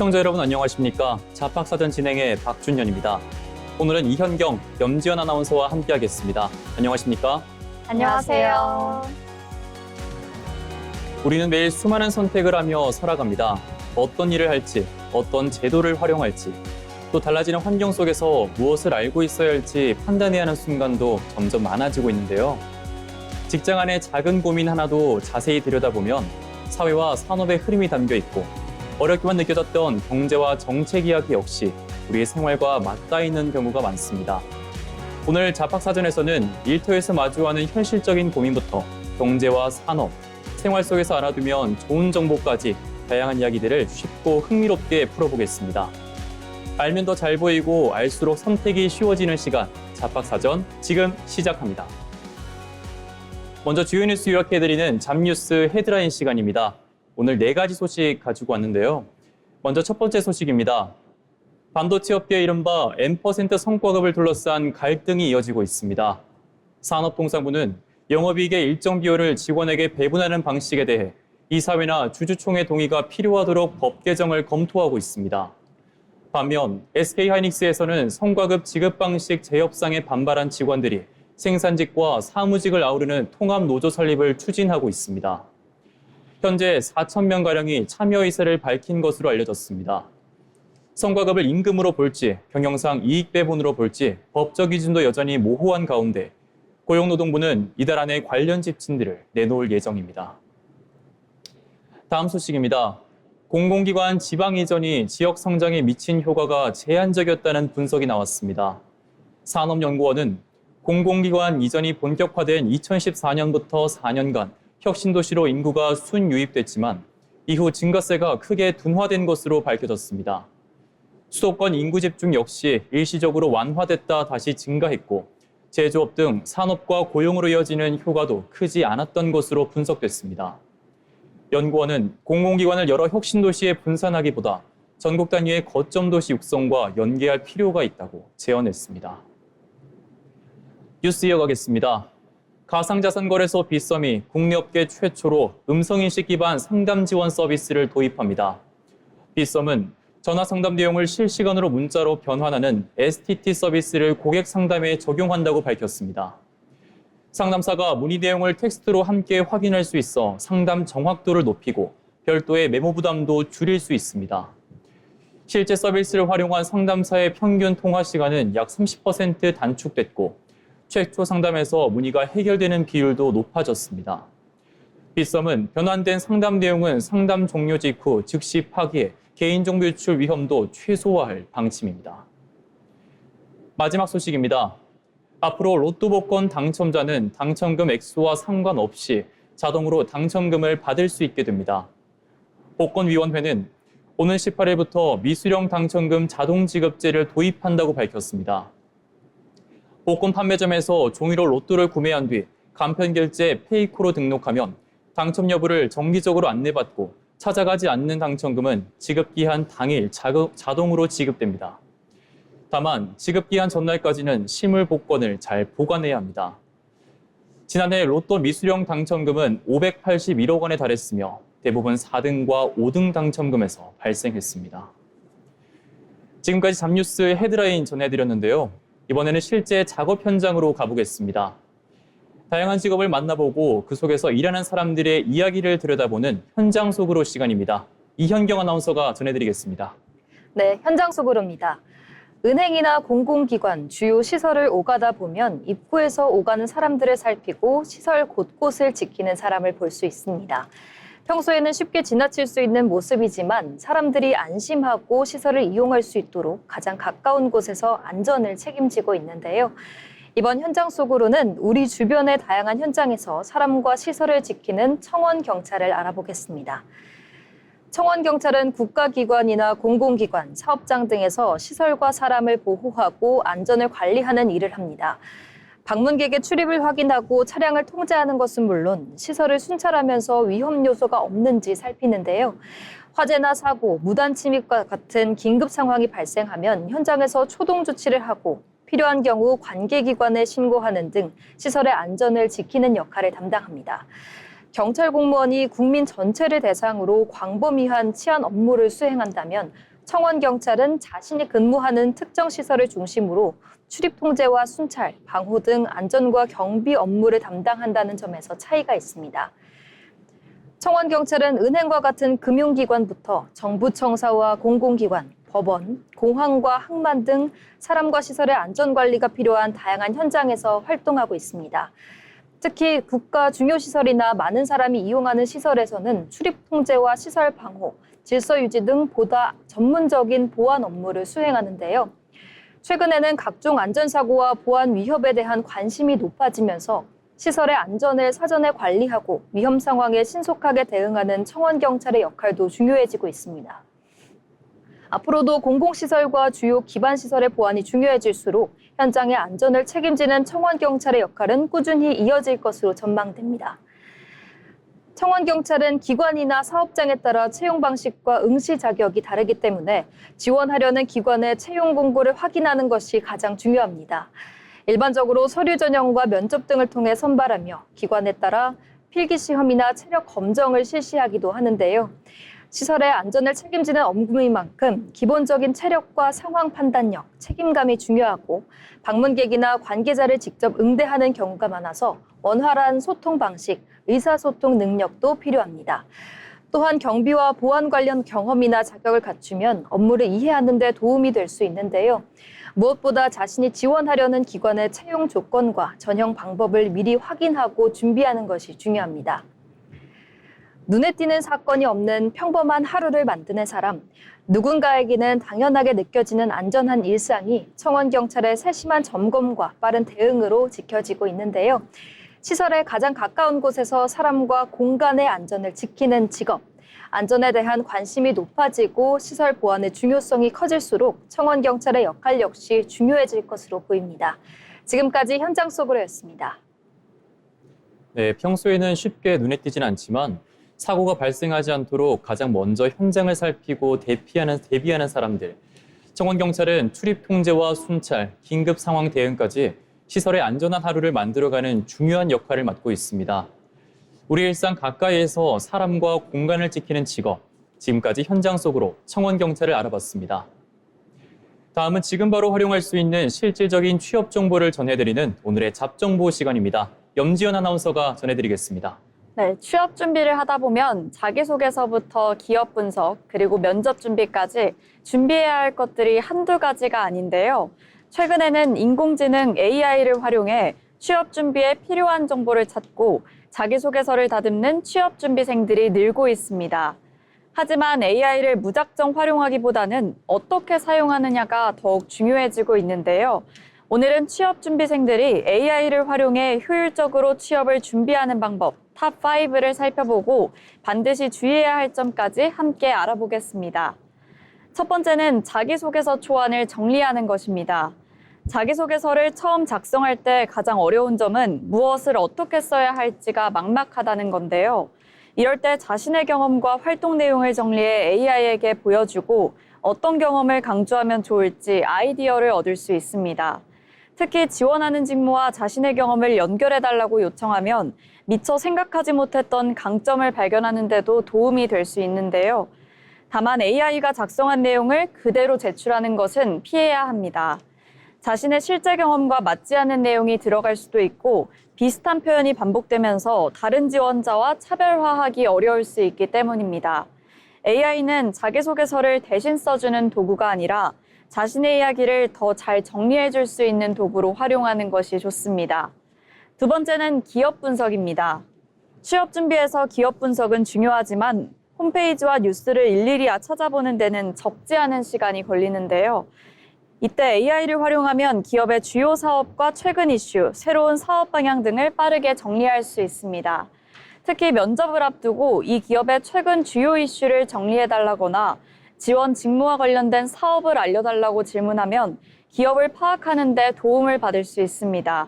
시청자 여러분 안녕하십니까? 자팍사전 진행의 박준현입니다. 오늘은 이현경, 염지연 아나운서와 함께하겠습니다. 안녕하십니까? 안녕하세요. 우리는 매일 수많은 선택을 하며 살아갑니다. 어떤 일을 할지, 어떤 제도를 활용할지, 또 달라지는 환경 속에서 무엇을 알고 있어야 할지 판단해야 하는 순간도 점점 많아지고 있는데요. 직장 안의 작은 고민 하나도 자세히 들여다보면 사회와 산업의 흐름이 담겨 있고 어렵게만 느껴졌던 경제와 정책 이야기 역시 우리의 생활과 맞닿아 있는 경우가 많습니다. 오늘 자팍사전에서는 일터에서 마주하는 현실적인 고민부터 경제와 산업, 생활 속에서 알아두면 좋은 정보까지 다양한 이야기들을 쉽고 흥미롭게 풀어보겠습니다. 알면 더 잘 보이고 알수록 선택이 쉬워지는 시간, 자팍사전 지금 시작합니다. 먼저 주요 뉴스 요약해드리는 잡뉴스 헤드라인 시간입니다. 오늘 4가지 소식 가지고 왔는데요. 먼저 첫 번째 소식입니다. 반도체 업계의 이른바 N% 성과급을 둘러싼 갈등이 이어지고 있습니다. 산업통상부는 영업이익의 일정 비율을 직원에게 배분하는 방식에 대해 이사회나 주주총회 동의가 필요하도록 법 개정을 검토하고 있습니다. 반면 SK하이닉스에서는 성과급 지급 방식 재협상에 반발한 직원들이 생산직과 사무직을 아우르는 통합노조 설립을 추진하고 있습니다. 현재 4,000명가량이 참여 의사를 밝힌 것으로 알려졌습니다. 성과급을 임금으로 볼지 경영상 이익 배분으로 볼지 법적 기준도 여전히 모호한 가운데 고용노동부는 이달 안에 관련 지침들을 내놓을 예정입니다. 다음 소식입니다. 공공기관 지방 이전이 지역 성장에 미친 효과가 제한적이었다는 분석이 나왔습니다. 산업연구원은 공공기관 이전이 본격화된 2014년부터 4년간 혁신도시로 인구가 순유입됐지만 이후 증가세가 크게 둔화된 것으로 밝혀졌습니다. 수도권 인구 집중 역시 일시적으로 완화됐다 다시 증가했고 제조업 등 산업과 고용으로 이어지는 효과도 크지 않았던 것으로 분석됐습니다. 연구원은 공공기관을 여러 혁신도시에 분산하기보다 전국 단위의 거점도시 육성과 연계할 필요가 있다고 제언했습니다. 뉴스 이어가겠습니다. 가상자산거래소 빗썸이 국내 업계 최초로 음성인식 기반 상담 지원 서비스를 도입합니다. 빗썸은 전화 상담 내용을 실시간으로 문자로 변환하는 STT 서비스를 고객 상담에 적용한다고 밝혔습니다. 상담사가 문의 내용을 텍스트로 함께 확인할 수 있어 상담 정확도를 높이고 별도의 메모 부담도 줄일 수 있습니다. 실제 서비스를 활용한 상담사의 평균 통화 시간은 약 30% 단축됐고 최초 상담에서 문의가 해결되는 비율도 높아졌습니다. 빗썸은 변환된 상담 내용은 상담 종료 직후 즉시 파기해 개인정보 유출 위험도 최소화할 방침입니다. 마지막 소식입니다. 앞으로 로또 복권 당첨자는 당첨금 액수와 상관없이 자동으로 당첨금을 받을 수 있게 됩니다. 복권위원회는 오는 18일부터 미수령 당첨금 자동 지급제를 도입한다고 밝혔습니다. 복권 판매점에서 종이로 로또를 구매한 뒤 간편결제 페이코로 등록하면 당첨 여부를 정기적으로 안내받고 찾아가지 않는 당첨금은 지급기한 당일 자동으로 지급됩니다. 다만 지급기한 전날까지는 실물 복권을 잘 보관해야 합니다. 지난해 로또 미수령 당첨금은 581억 원에 달했으며 대부분 4등과 5등 당첨금에서 발생했습니다. 지금까지 잡뉴스 헤드라인 전해드렸는데요. 이번에는 실제 작업 현장으로 가보겠습니다. 다양한 직업을 만나보고 그 속에서 일하는 사람들의 이야기를 들여다보는 현장 속으로 시간입니다. 이현경 아나운서가 전해드리겠습니다. 네, 현장 속으로입니다. 은행이나 공공기관, 주요 시설을 오가다 보면 입구에서 오가는 사람들을 살피고 시설 곳곳을 지키는 사람을 볼 수 있습니다. 평소에는 쉽게 지나칠 수 있는 모습이지만 사람들이 안심하고 시설을 이용할 수 있도록 가장 가까운 곳에서 안전을 책임지고 있는데요. 이번 현장 속으로는 우리 주변의 다양한 현장에서 사람과 시설을 지키는 청원경찰을 알아보겠습니다. 청원경찰은 국가기관이나 공공기관, 사업장 등에서 시설과 사람을 보호하고 안전을 관리하는 일을 합니다. 방문객의 출입을 확인하고 차량을 통제하는 것은 물론 시설을 순찰하면서 위험 요소가 없는지 살피는데요. 화재나 사고, 무단 침입과 같은 긴급 상황이 발생하면 현장에서 초동 조치를 하고 필요한 경우 관계기관에 신고하는 등 시설의 안전을 지키는 역할을 담당합니다. 경찰 공무원이 국민 전체를 대상으로 광범위한 치안 업무를 수행한다면 청원경찰은 자신이 근무하는 특정 시설을 중심으로 출입 통제와 순찰, 방호 등 안전과 경비 업무를 담당한다는 점에서 차이가 있습니다. 청원경찰은 은행과 같은 금융기관부터 정부청사와 공공기관, 법원, 공항과 항만 등 사람과 시설의 안전관리가 필요한 다양한 현장에서 활동하고 있습니다. 특히 국가 중요시설이나 많은 사람이 이용하는 시설에서는 출입 통제와 시설 방호, 질서 유지 등 보다 전문적인 보안 업무를 수행하는데요. 최근에는 각종 안전사고와 보안 위협에 대한 관심이 높아지면서 시설의 안전을 사전에 관리하고 위험 상황에 신속하게 대응하는 청원경찰의 역할도 중요해지고 있습니다. 앞으로도 공공시설과 주요 기반시설의 보안이 중요해질수록 현장의 안전을 책임지는 청원경찰의 역할은 꾸준히 이어질 것으로 전망됩니다. 청원경찰은 기관이나 사업장에 따라 채용 방식과 응시 자격이 다르기 때문에 지원하려는 기관의 채용 공고를 확인하는 것이 가장 중요합니다. 일반적으로 서류 전형과 면접 등을 통해 선발하며 기관에 따라 필기시험이나 체력 검정을 실시하기도 하는데요. 시설의 안전을 책임지는 업무인 만큼 기본적인 체력과 상황 판단력, 책임감이 중요하고 방문객이나 관계자를 직접 응대하는 경우가 많아서 원활한 소통 방식, 의사소통 능력도 필요합니다. 또한 경비와 보안 관련 경험이나 자격을 갖추면 업무를 이해하는 데 도움이 될 수 있는데요. 무엇보다 자신이 지원하려는 기관의 채용 조건과 전형 방법을 미리 확인하고 준비하는 것이 중요합니다. 눈에 띄는 사건이 없는 평범한 하루를 만드는 사람, 누군가에게는 당연하게 느껴지는 안전한 일상이 청원경찰의 세심한 점검과 빠른 대응으로 지켜지고 있는데요. 시설에 가장 가까운 곳에서 사람과 공간의 안전을 지키는 직업, 안전에 대한 관심이 높아지고 시설 보안의 중요성이 커질수록 청원경찰의 역할 역시 중요해질 것으로 보입니다. 지금까지 현장 속으로였습니다. 네, 평소에는 쉽게 눈에 띄진 않지만 사고가 발생하지 않도록 가장 먼저 현장을 살피고 대비하는 사람들. 청원경찰은 출입 통제와 순찰, 긴급 상황 대응까지 시설의 안전한 하루를 만들어가는 중요한 역할을 맡고 있습니다. 우리 일상 가까이에서 사람과 공간을 지키는 직업. 지금까지 현장 속으로 청원경찰을 알아봤습니다. 다음은 지금 바로 활용할 수 있는 실질적인 취업 정보를 전해드리는 오늘의 잡정보 시간입니다. 염지연 아나운서가 전해드리겠습니다. 네, 취업 준비를 하다 보면 자기소개서부터 기업 분석, 그리고 면접 준비까지 준비해야 할 것들이 한두 가지가 아닌데요. 최근에는 인공지능 AI를 활용해 취업 준비에 필요한 정보를 찾고 자기소개서를 다듬는 취업 준비생들이 늘고 있습니다. 하지만 AI를 무작정 활용하기보다는 어떻게 사용하느냐가 더욱 중요해지고 있는데요. 오늘은 취업 준비생들이 AI를 활용해 효율적으로 취업을 준비하는 방법 탑5를 살펴보고 반드시 주의해야 할 점까지 함께 알아보겠습니다. 첫 번째는 자기소개서 초안을 정리하는 것입니다. 자기소개서를 처음 작성할 때 가장 어려운 점은 무엇을 어떻게 써야 할지가 막막하다는 건데요. 이럴 때 자신의 경험과 활동 내용을 정리해 AI에게 보여주고 어떤 경험을 강조하면 좋을지 아이디어를 얻을 수 있습니다. 특히 지원하는 직무와 자신의 경험을 연결해달라고 요청하면 미처 생각하지 못했던 강점을 발견하는 데도 도움이 될 수 있는데요. 다만 AI가 작성한 내용을 그대로 제출하는 것은 피해야 합니다. 자신의 실제 경험과 맞지 않는 내용이 들어갈 수도 있고 비슷한 표현이 반복되면서 다른 지원자와 차별화하기 어려울 수 있기 때문입니다. AI는 자기소개서를 대신 써주는 도구가 아니라 자신의 이야기를 더 잘 정리해 줄 수 있는 도구로 활용하는 것이 좋습니다. 두 번째는 기업 분석입니다. 취업 준비에서 기업 분석은 중요하지만 홈페이지와 뉴스를 일일이 찾아보는 데는 적지 않은 시간이 걸리는데요. 이때 AI를 활용하면 기업의 주요 사업과 최근 이슈, 새로운 사업 방향 등을 빠르게 정리할 수 있습니다. 특히 면접을 앞두고 이 기업의 최근 주요 이슈를 정리해달라거나 지원 직무와 관련된 사업을 알려달라고 질문하면 기업을 파악하는 데 도움을 받을 수 있습니다.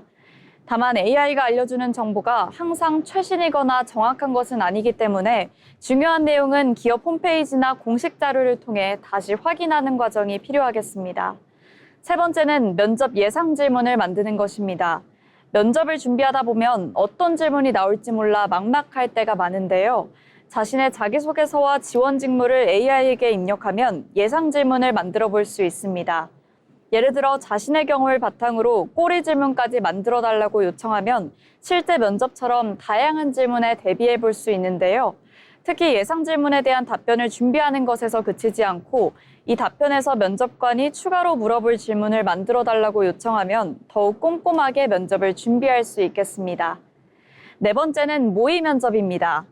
다만 AI가 알려주는 정보가 항상 최신이거나 정확한 것은 아니기 때문에 중요한 내용은 기업 홈페이지나 공식 자료를 통해 다시 확인하는 과정이 필요하겠습니다. 세 번째는 면접 예상 질문을 만드는 것입니다. 면접을 준비하다 보면 어떤 질문이 나올지 몰라 막막할 때가 많은데요. 자신의 자기소개서와 지원 직무를 AI에게 입력하면 예상 질문을 만들어 볼 수 있습니다. 예를 들어 자신의 경우를 바탕으로 꼬리 질문까지 만들어 달라고 요청하면 실제 면접처럼 다양한 질문에 대비해 볼 수 있는데요. 특히 예상 질문에 대한 답변을 준비하는 것에서 그치지 않고 이 답변에서 면접관이 추가로 물어볼 질문을 만들어 달라고 요청하면 더욱 꼼꼼하게 면접을 준비할 수 있겠습니다. 네 번째는 모의 면접입니다.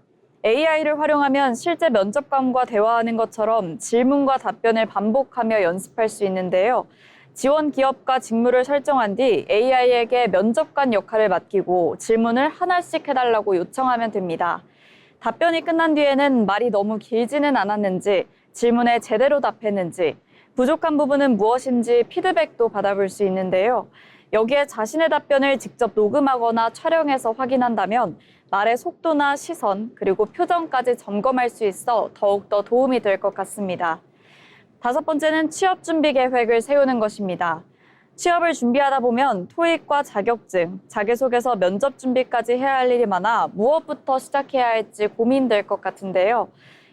AI를 활용하면 실제 면접관과 대화하는 것처럼 질문과 답변을 반복하며 연습할 수 있는데요. 지원 기업과 직무를 설정한 뒤 AI에게 면접관 역할을 맡기고 질문을 하나씩 해달라고 요청하면 됩니다. 답변이 끝난 뒤에는 말이 너무 길지는 않았는지, 질문에 제대로 답했는지, 부족한 부분은 무엇인지 피드백도 받아볼 수 있는데요. 여기에 자신의 답변을 직접 녹음하거나 촬영해서 확인한다면 말의 속도나 시선, 그리고 표정까지 점검할 수 있어 더욱더 도움이 될 것 같습니다. 다섯 번째는 취업 준비 계획을 세우는 것입니다. 취업을 준비하다 보면 토익과 자격증, 자기소개서 면접 준비까지 해야 할 일이 많아 무엇부터 시작해야 할지 고민될 것 같은데요.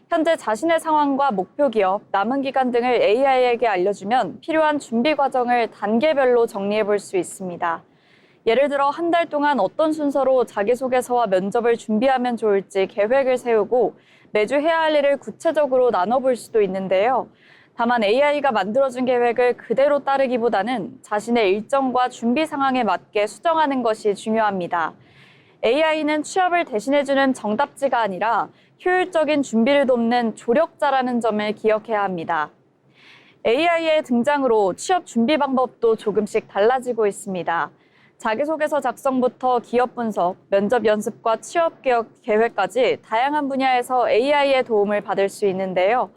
현재 자신의 상황과 목표 기업, 남은 기간 등을 AI에게 알려주면 필요한 준비 과정을 단계별로 정리해 볼 수 있습니다. 예를 들어 한 달 동안 어떤 순서로 자기소개서와 면접을 준비하면 좋을지 계획을 세우고 매주 해야 할 일을 구체적으로 나눠볼 수도 있는데요. 다만 AI가 만들어준 계획을 그대로 따르기보다는 자신의 일정과 준비 상황에 맞게 수정하는 것이 중요합니다. AI는 취업을 대신해주는 정답지가 아니라 효율적인 준비를 돕는 조력자라는 점을 기억해야 합니다. AI의 등장으로 취업 준비 방법도 조금씩 달라지고 있습니다. 자기소개서 작성부터 기업 분석, 면접 연습과 취업 계획까지 다양한 분야에서 AI의 도움을 받을 수 있는데요.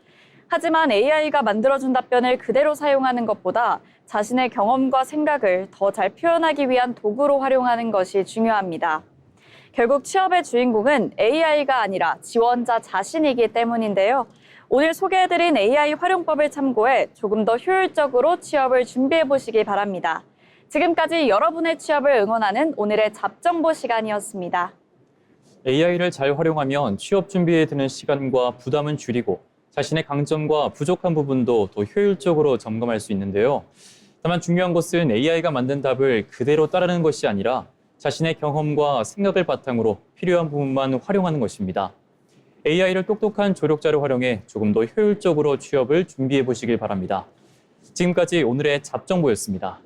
하지만 AI가 만들어준 답변을 그대로 사용하는 것보다 자신의 경험과 생각을 더 잘 표현하기 위한 도구로 활용하는 것이 중요합니다. 결국 취업의 주인공은 AI가 아니라 지원자 자신이기 때문인데요. 오늘 소개해드린 AI 활용법을 참고해 조금 더 효율적으로 취업을 준비해보시기 바랍니다. 지금까지 여러분의 취업을 응원하는 오늘의 잡정보 시간이었습니다. AI를 잘 활용하면 취업 준비에 드는 시간과 부담은 줄이고 자신의 강점과 부족한 부분도 더 효율적으로 점검할 수 있는데요. 다만 중요한 것은 AI가 만든 답을 그대로 따르는 것이 아니라 자신의 경험과 생각을 바탕으로 필요한 부분만 활용하는 것입니다. AI를 똑똑한 조력자로 활용해 조금 더 효율적으로 취업을 준비해 보시길 바랍니다. 지금까지 오늘의 잡정보였습니다.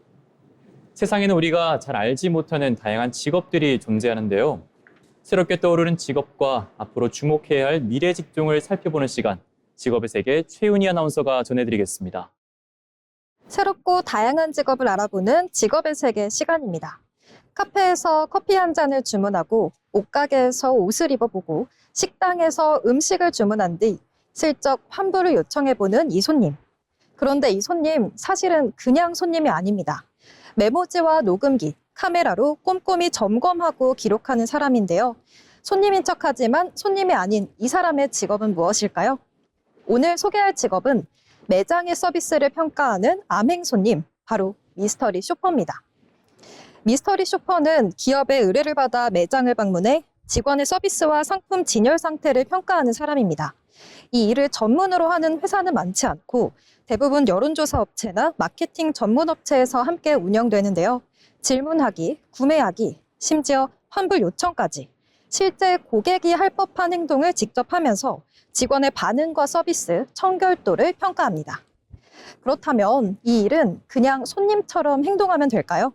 세상에는 우리가 잘 알지 못하는 다양한 직업들이 존재하는데요. 새롭게 떠오르는 직업과 앞으로 주목해야 할 미래 직종을 살펴보는 시간, 직업의 세계 최윤희 아나운서가 전해드리겠습니다. 새롭고 다양한 직업을 알아보는 직업의 세계 시간입니다. 카페에서 커피 한 잔을 주문하고 옷가게에서 옷을 입어보고 식당에서 음식을 주문한 뒤 슬쩍 환불을 요청해보는 이 손님. 그런데 이 손님 사실은 그냥 손님이 아닙니다. 메모지와 녹음기, 카메라로 꼼꼼히 점검하고 기록하는 사람인데요. 손님인 척하지만 손님이 아닌 이 사람의 직업은 무엇일까요? 오늘 소개할 직업은 매장의 서비스를 평가하는 암행 손님, 바로 미스터리 쇼퍼입니다. 미스터리 쇼퍼는 기업의 의뢰를 받아 매장을 방문해 직원의 서비스와 상품 진열 상태를 평가하는 사람입니다. 이 일을 전문으로 하는 회사는 많지 않고 대부분 여론조사 업체나 마케팅 전문 업체에서 함께 운영되는데요. 질문하기, 구매하기, 심지어 환불 요청까지 실제 고객이 할 법한 행동을 직접 하면서 직원의 반응과 서비스, 청결도를 평가합니다. 그렇다면 이 일은 그냥 손님처럼 행동하면 될까요?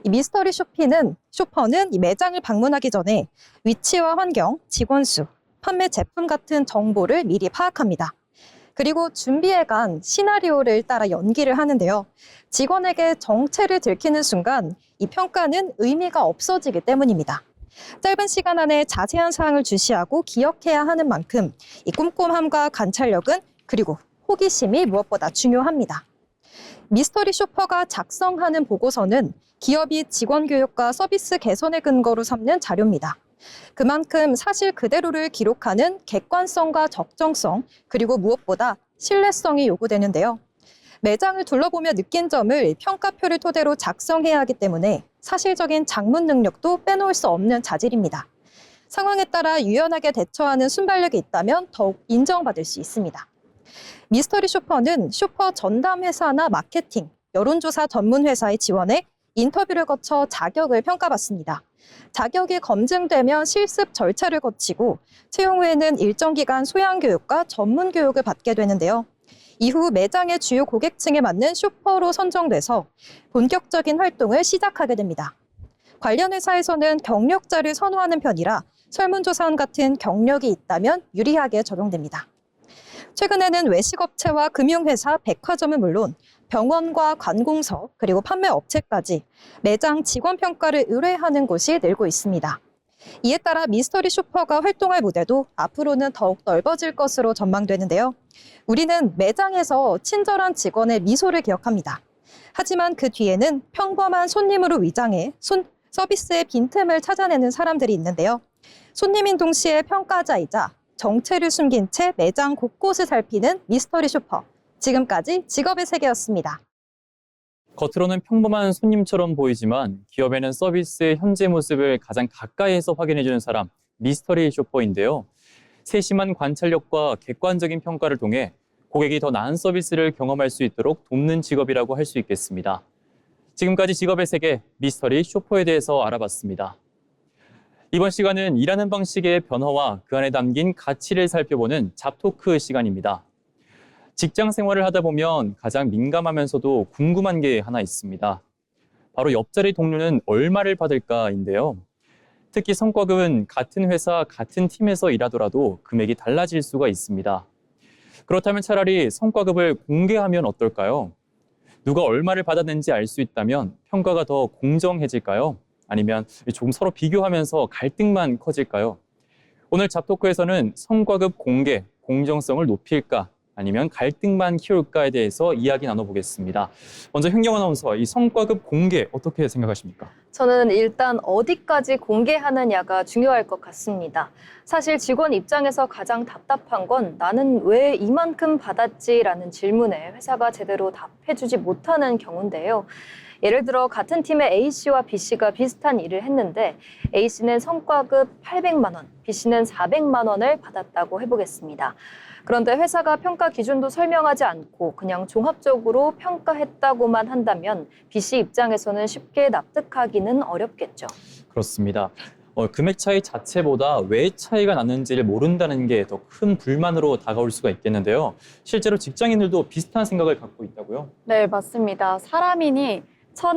이 미스터리 쇼퍼는 이 매장을 방문하기 전에 위치와 환경, 직원 수, 판매 제품 같은 정보를 미리 파악합니다. 그리고 준비해간 시나리오를 따라 연기를 하는데요. 직원에게 정체를 들키는 순간 이 평가는 의미가 없어지기 때문입니다. 짧은 시간 안에 자세한 사항을 주시하고 기억해야 하는 만큼 이 꼼꼼함과 관찰력은 그리고 호기심이 무엇보다 중요합니다. 미스터리 쇼퍼가 작성하는 보고서는 기업이 직원 교육과 서비스 개선의 근거로 삼는 자료입니다. 그만큼 사실 그대로를 기록하는 객관성과 적정성, 그리고 무엇보다 신뢰성이 요구되는데요. 매장을 둘러보며 느낀 점을 평가표를 토대로 작성해야 하기 때문에 사실적인 작문 능력도 빼놓을 수 없는 자질입니다. 상황에 따라 유연하게 대처하는 순발력이 있다면 더욱 인정받을 수 있습니다. 미스터리 쇼퍼는 쇼퍼 전담 회사나 마케팅, 여론조사 전문 회사에 지원해 인터뷰를 거쳐 자격을 평가받습니다. 자격이 검증되면 실습 절차를 거치고 채용 후에는 일정 기간 소양 교육과 전문 교육을 받게 되는데요. 이후 매장의 주요 고객층에 맞는 쇼퍼로 선정돼서 본격적인 활동을 시작하게 됩니다. 관련 회사에서는 경력자를 선호하는 편이라 설문조사원 같은 경력이 있다면 유리하게 적용됩니다. 최근에는 외식업체와 금융회사, 백화점은 물론 병원과 관공서, 그리고 판매업체까지 매장 직원 평가를 의뢰하는 곳이 늘고 있습니다. 이에 따라 미스터리 쇼퍼가 활동할 무대도 앞으로는 더욱 넓어질 것으로 전망되는데요. 우리는 매장에서 친절한 직원의 미소를 기억합니다. 하지만 그 뒤에는 평범한 손님으로 위장해 서비스의 빈틈을 찾아내는 사람들이 있는데요. 손님인 동시에 평가자이자 정체를 숨긴 채 매장 곳곳을 살피는 미스터리 쇼퍼. 지금까지 직업의 세계였습니다. 겉으로는 평범한 손님처럼 보이지만 기업에는 서비스의 현재 모습을 가장 가까이에서 확인해주는 사람, 미스터리 쇼퍼인데요. 세심한 관찰력과 객관적인 평가를 통해 고객이 더 나은 서비스를 경험할 수 있도록 돕는 직업이라고 할 수 있겠습니다. 지금까지 직업의 세계, 미스터리 쇼퍼에 대해서 알아봤습니다. 이번 시간은 일하는 방식의 변화와 그 안에 담긴 가치를 살펴보는 잡토크 시간입니다. 직장 생활을 하다 보면 가장 민감하면서도 궁금한 게 하나 있습니다. 바로 옆자리 동료는 얼마를 받을까인데요. 특히 성과급은 같은 회사, 같은 팀에서 일하더라도 금액이 달라질 수가 있습니다. 그렇다면 차라리 성과급을 공개하면 어떨까요? 누가 얼마를 받았는지 알 수 있다면 평가가 더 공정해질까요? 아니면 조금 서로 비교하면서 갈등만 커질까요? 오늘 잡토크에서는 성과급 공개, 공정성을 높일까? 아니면 갈등만 키울까에 대해서 이야기 나눠보겠습니다. 먼저 현경 아나운서, 이 성과급 공개 어떻게 생각하십니까? 저는 일단 어디까지 공개하느냐가 중요할 것 같습니다. 사실 직원 입장에서 가장 답답한 건 나는 왜 이만큼 받았지라는 질문에 회사가 제대로 답해주지 못하는 경우인데요. 예를 들어 같은 팀의 A씨와 B씨가 비슷한 일을 했는데 A씨는 성과급 800만 원, B씨는 400만 원을 받았다고 해보겠습니다. 그런데 회사가 평가 기준도 설명하지 않고 그냥 종합적으로 평가했다고만 한다면 B씨 입장에서는 쉽게 납득하기는 어렵겠죠. 그렇습니다. 금액 차이 자체보다 왜 차이가 났는지를 모른다는 게 더 큰 불만으로 다가올 수가 있겠는데요. 실제로 직장인들도 비슷한 생각을 갖고 있다고요? 네, 맞습니다. 사람인이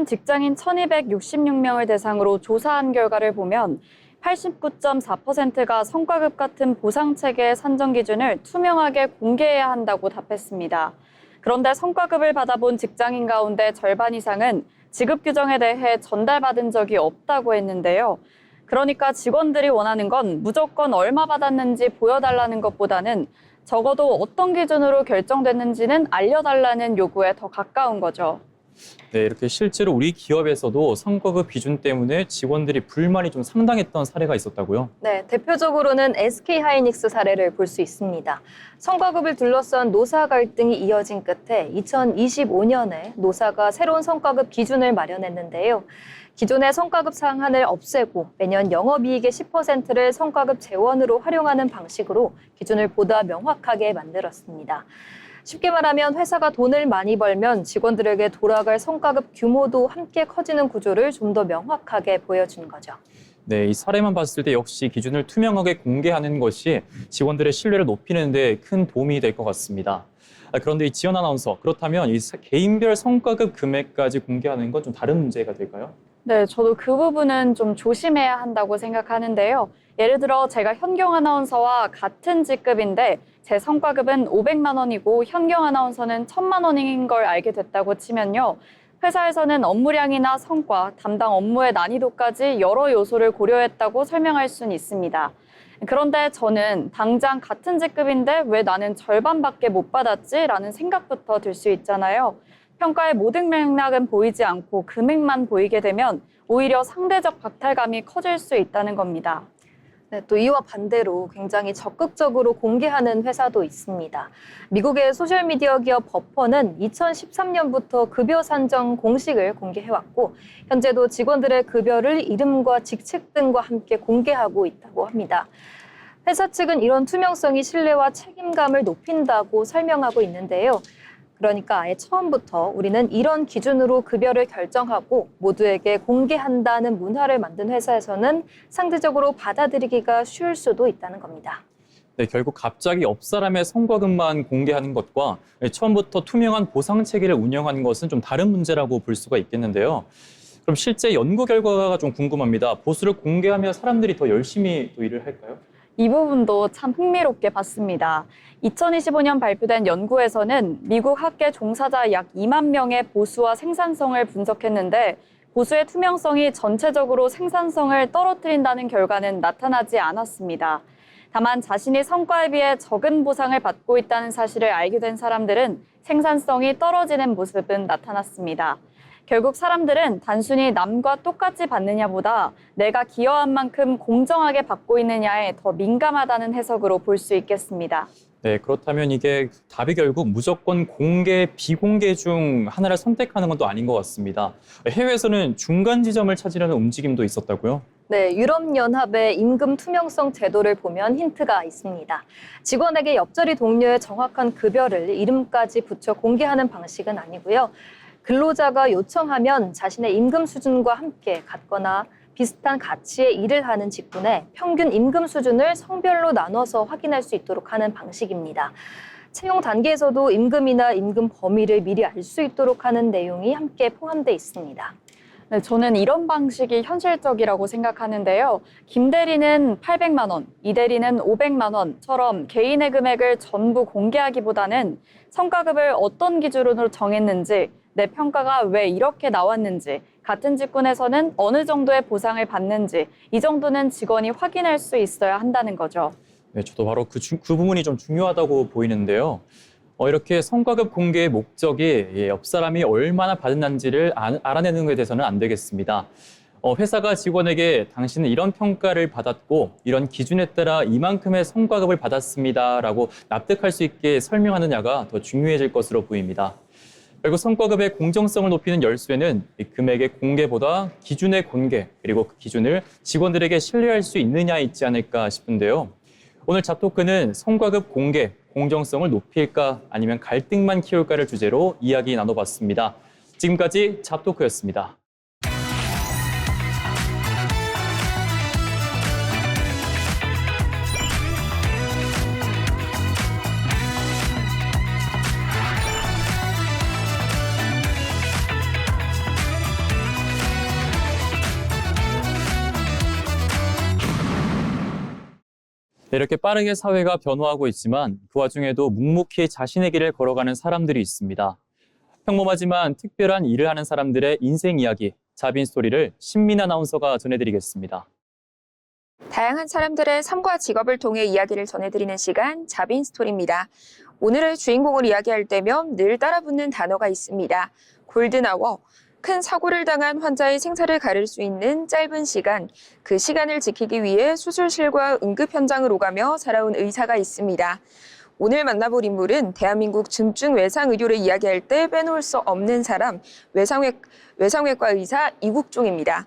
직장인 1,266명을 대상으로 조사한 결과를 보면 89.4%가 성과급 같은 보상체계의 산정 기준을 투명하게 공개해야 한다고 답했습니다. 그런데 성과급을 받아본 직장인 가운데 절반 이상은 지급 규정에 대해 전달받은 적이 없다고 했는데요. 그러니까 직원들이 원하는 건 무조건 얼마 받았는지 보여달라는 것보다는 적어도 어떤 기준으로 결정됐는지는 알려달라는 요구에 더 가까운 거죠. 네, 이렇게 실제로 우리 기업에서도 성과급 기준 때문에 직원들이 불만이 좀 상당했던 사례가 있었다고요? 네, 대표적으로는 SK하이닉스 사례를 볼 수 있습니다. 성과급을 둘러싼 노사 갈등이 이어진 끝에 2025년에 노사가 새로운 성과급 기준을 마련했는데요. 기존의 성과급 상한을 없애고 매년 영업이익의 10%를 성과급 재원으로 활용하는 방식으로 기준을 보다 명확하게 만들었습니다. 쉽게 말하면 회사가 돈을 많이 벌면 직원들에게 돌아갈 성과급 규모도 함께 커지는 구조를 좀 더 명확하게 보여준 거죠. 네, 이 사례만 봤을 때 역시 기준을 투명하게 공개하는 것이 직원들의 신뢰를 높이는 데 큰 도움이 될 것 같습니다. 그런데 이 지연 아나운서, 그렇다면 이 개인별 성과급 금액까지 공개하는 건 좀 다른 문제가 될까요? 네, 저도 그 부분은 좀 조심해야 한다고 생각하는데요. 예를 들어 제가 현경 아나운서와 같은 직급인데 제 성과급은 500만 원이고 현경 아나운서는 1,000만 원인 걸 알게 됐다고 치면요. 회사에서는 업무량이나 성과, 담당 업무의 난이도까지 여러 요소를 고려했다고 설명할 수는 있습니다. 그런데 저는 당장 같은 직급인데 왜 나는 절반밖에 못 받았지? 라는 생각부터 들 수 있잖아요. 평가의 모든 맥락은 보이지 않고 금액만 보이게 되면 오히려 상대적 박탈감이 커질 수 있다는 겁니다. 네, 또 이와 반대로 굉장히 적극적으로 공개하는 회사도 있습니다. 미국의 소셜미디어 기업 버퍼는 2013년부터 급여 산정 공식을 공개해왔고 현재도 직원들의 급여를 이름과 직책 등과 함께 공개하고 있다고 합니다. 회사 측은 이런 투명성이 신뢰와 책임감을 높인다고 설명하고 있는데요. 그러니까 아예 처음부터 우리는 이런 기준으로 급여를 결정하고 모두에게 공개한다는 문화를 만든 회사에서는 상대적으로 받아들이기가 쉬울 수도 있다는 겁니다. 네, 결국 갑자기 옆 사람의 성과급만 공개하는 것과 처음부터 투명한 보상 체계를 운영하는 것은 좀 다른 문제라고 볼 수가 있겠는데요. 그럼 실제 연구 결과가 좀 궁금합니다. 보수를 공개하면 사람들이 더 열심히 또 일을 할까요? 이 부분도 참 흥미롭게 봤습니다. 2025년 발표된 연구에서는 미국 학계 종사자 약 2만 명의 보수와 생산성을 분석했는데 보수의 투명성이 전체적으로 생산성을 떨어뜨린다는 결과는 나타나지 않았습니다. 다만 자신이 성과에 비해 적은 보상을 받고 있다는 사실을 알게 된 사람들은 생산성이 떨어지는 모습은 나타났습니다. 결국 사람들은 단순히 남과 똑같이 받느냐보다 내가 기여한 만큼 공정하게 받고 있느냐에 더 민감하다는 해석으로 볼 수 있겠습니다. 네, 그렇다면 이게 답이 결국 무조건 공개, 비공개 중 하나를 선택하는 건 또 아닌 것 같습니다. 해외에서는 중간 지점을 찾으려는 움직임도 있었다고요? 네, 유럽연합의 임금 투명성 제도를 보면 힌트가 있습니다. 직원에게 옆자리 동료의 정확한 급여를 이름까지 붙여 공개하는 방식은 아니고요. 근로자가 요청하면 자신의 임금 수준과 함께 같거나 비슷한 가치의 일을 하는 직군의 평균 임금 수준을 성별로 나눠서 확인할 수 있도록 하는 방식입니다. 채용 단계에서도 임금이나 임금 범위를 미리 알 수 있도록 하는 내용이 함께 포함되어 있습니다. 네, 저는 이런 방식이 현실적이라고 생각하는데요. 김 대리는 800만 원, 이 대리는 500만 원처럼 개인의 금액을 전부 공개하기보다는 성과급을 어떤 기준으로 정했는지, 내 평가가 왜 이렇게 나왔는지, 같은 직군에서는 어느 정도의 보상을 받는지 이 정도는 직원이 확인할 수 있어야 한다는 거죠. 네, 저도 바로 그 부분이 좀 중요하다고 보이는데요. 이렇게 성과급 공개의 목적이 옆 사람이 얼마나 받았는지를 알아내는 것에 대해서는 안 되겠습니다. 회사가 직원에게 당신은 이런 평가를 받았고 이런 기준에 따라 이만큼의 성과급을 받았습니다라고 납득할 수 있게 설명하느냐가 더 중요해질 것으로 보입니다. 결국 성과급의 공정성을 높이는 열쇠는 이 금액의 공개보다 기준의 공개, 그리고 그 기준을 직원들에게 신뢰할 수 있느냐에 있지 않을까 싶은데요. 오늘 잡토크는 성과급 공개, 공정성을 높일까 아니면 갈등만 키울까를 주제로 이야기 나눠봤습니다. 지금까지 잡토크였습니다. 네, 이렇게 빠르게 사회가 변화하고 있지만 그 와중에도 묵묵히 자신의 길을 걸어가는 사람들이 있습니다. 평범하지만 특별한 일을 하는 사람들의 인생 이야기, 자빈 스토리를 신민 아나운서가 전해드리겠습니다. 다양한 사람들의 삶과 직업을 통해 이야기를 전해드리는 시간, 자빈 스토리입니다. 오늘의 주인공을 이야기할 때면 늘 따라붙는 단어가 있습니다. 골든아워. 큰 사고를 당한 환자의 생사를 가를 수 있는 짧은 시간, 그 시간을 지키기 위해 수술실과 응급 현장을 오가며 살아온 의사가 있습니다. 오늘 만나볼 인물은 대한민국 중증 외상 의료를 이야기할 때 빼놓을 수 없는 사람, 외상외과 의사 이국종입니다.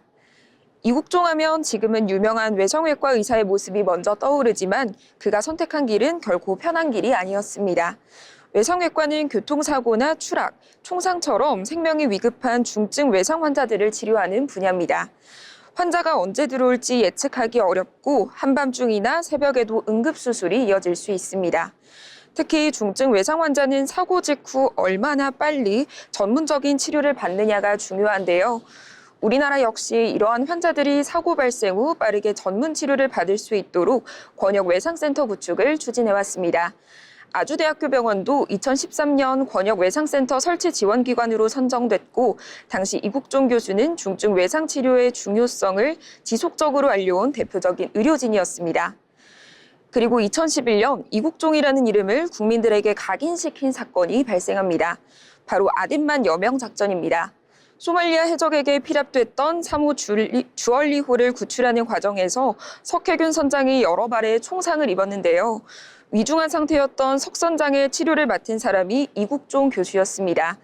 이국종 하면 지금은 유명한 외상외과 의사의 모습이 먼저 떠오르지만 그가 선택한 길은 결코 편한 길이 아니었습니다. 외상외과는 교통사고나 추락, 총상처럼 생명이 위급한 중증 외상 환자들을 치료하는 분야입니다. 환자가 언제 들어올지 예측하기 어렵고 한밤중이나 새벽에도 응급수술이 이어질 수 있습니다. 특히 중증 외상 환자는 사고 직후 얼마나 빨리 전문적인 치료를 받느냐가 중요한데요. 우리나라 역시 이러한 환자들이 사고 발생 후 빠르게 전문 치료를 받을 수 있도록 권역 외상센터 구축을 추진해왔습니다. 아주대학교 병원도 2013년 권역 외상센터 설치 지원기관으로 선정됐고 당시 이국종 교수는 중증 외상 치료의 중요성을 지속적으로 알려온 대표적인 의료진이었습니다. 그리고 2011년 이국종이라는 이름을 국민들에게 각인시킨 사건이 발생합니다. 바로 아덴만 여명 작전입니다. 소말리아 해적에게 피랍됐던 3호 주얼리호를 구출하는 과정에서 석혜균 선장이 여러 발의 총상을 입었는데요. 위중한 상태였던 석 선장의 치료를 맡은 사람이 이국종 교수였습니다.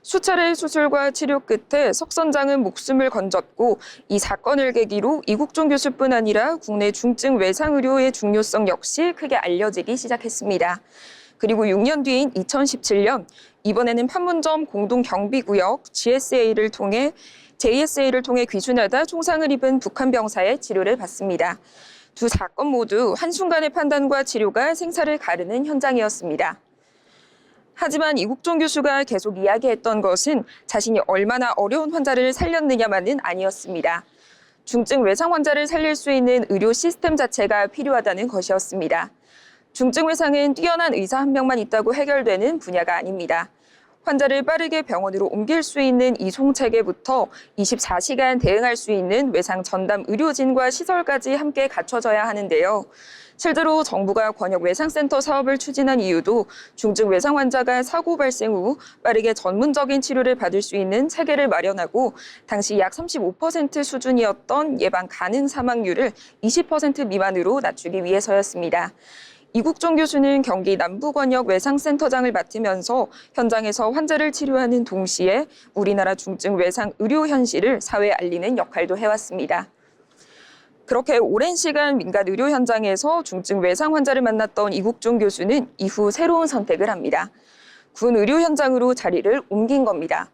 수차례의 수술과 치료 끝에 석 선장은 목숨을 건졌고 이 사건을 계기로 이국종 교수뿐 아니라 국내 중증 외상 의료의 중요성 역시 크게 알려지기 시작했습니다. 그리고 6년 뒤인 2017년 이번에는 판문점 공동경비구역 JSA를 통해 귀순하다 총상을 입은 북한 병사의 치료를 받습니다. 두 사건 모두 한순간의 판단과 치료가 생사를 가르는 현장이었습니다. 하지만 이국종 교수가 계속 이야기했던 것은 자신이 얼마나 어려운 환자를 살렸느냐만은 아니었습니다. 중증 외상 환자를 살릴 수 있는 의료 시스템 자체가 필요하다는 것이었습니다. 중증 외상은 뛰어난 의사 한 명만 있다고 해결되는 분야가 아닙니다. 환자를 빠르게 병원으로 옮길 수 있는 이송 체계부터 24시간 대응할 수 있는 외상 전담 의료진과 시설까지 함께 갖춰져야 하는데요. 실제로 정부가 권역 외상센터 사업을 추진한 이유도 중증 외상 환자가 사고 발생 후 빠르게 전문적인 치료를 받을 수 있는 체계를 마련하고 당시 약 35% 수준이었던 예방 가능 사망률을 20% 미만으로 낮추기 위해서였습니다. 이국종 교수는 경기 남부권역 외상센터장을 맡으면서 현장에서 환자를 치료하는 동시에 우리나라 중증 외상 의료 현실을 사회에 알리는 역할도 해왔습니다. 그렇게 오랜 시간 민간 의료 현장에서 중증 외상 환자를 만났던 이국종 교수는 이후 새로운 선택을 합니다. 군 의료 현장으로 자리를 옮긴 겁니다.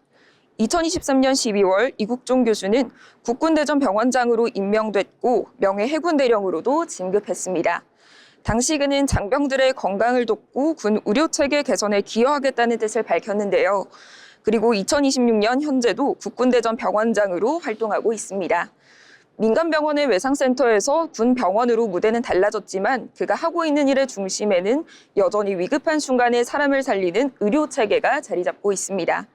2023년 12월 이국종 교수는 국군대전병원장으로 임명됐고 명예해군대령으로도 진급했습니다. 당시 그는 장병들의 건강을 돕고 군 의료체계 개선에 기여하겠다는 뜻을 밝혔는데요. 그리고 2026년 현재도 국군대전병원장으로 활동하고 있습니다. 민간병원의 외상센터에서 군 병원으로 무대는 달라졌지만 그가 하고 있는 일의 중심에는 여전히 위급한 순간에 사람을 살리는 의료체계가 자리 잡고 있습니다.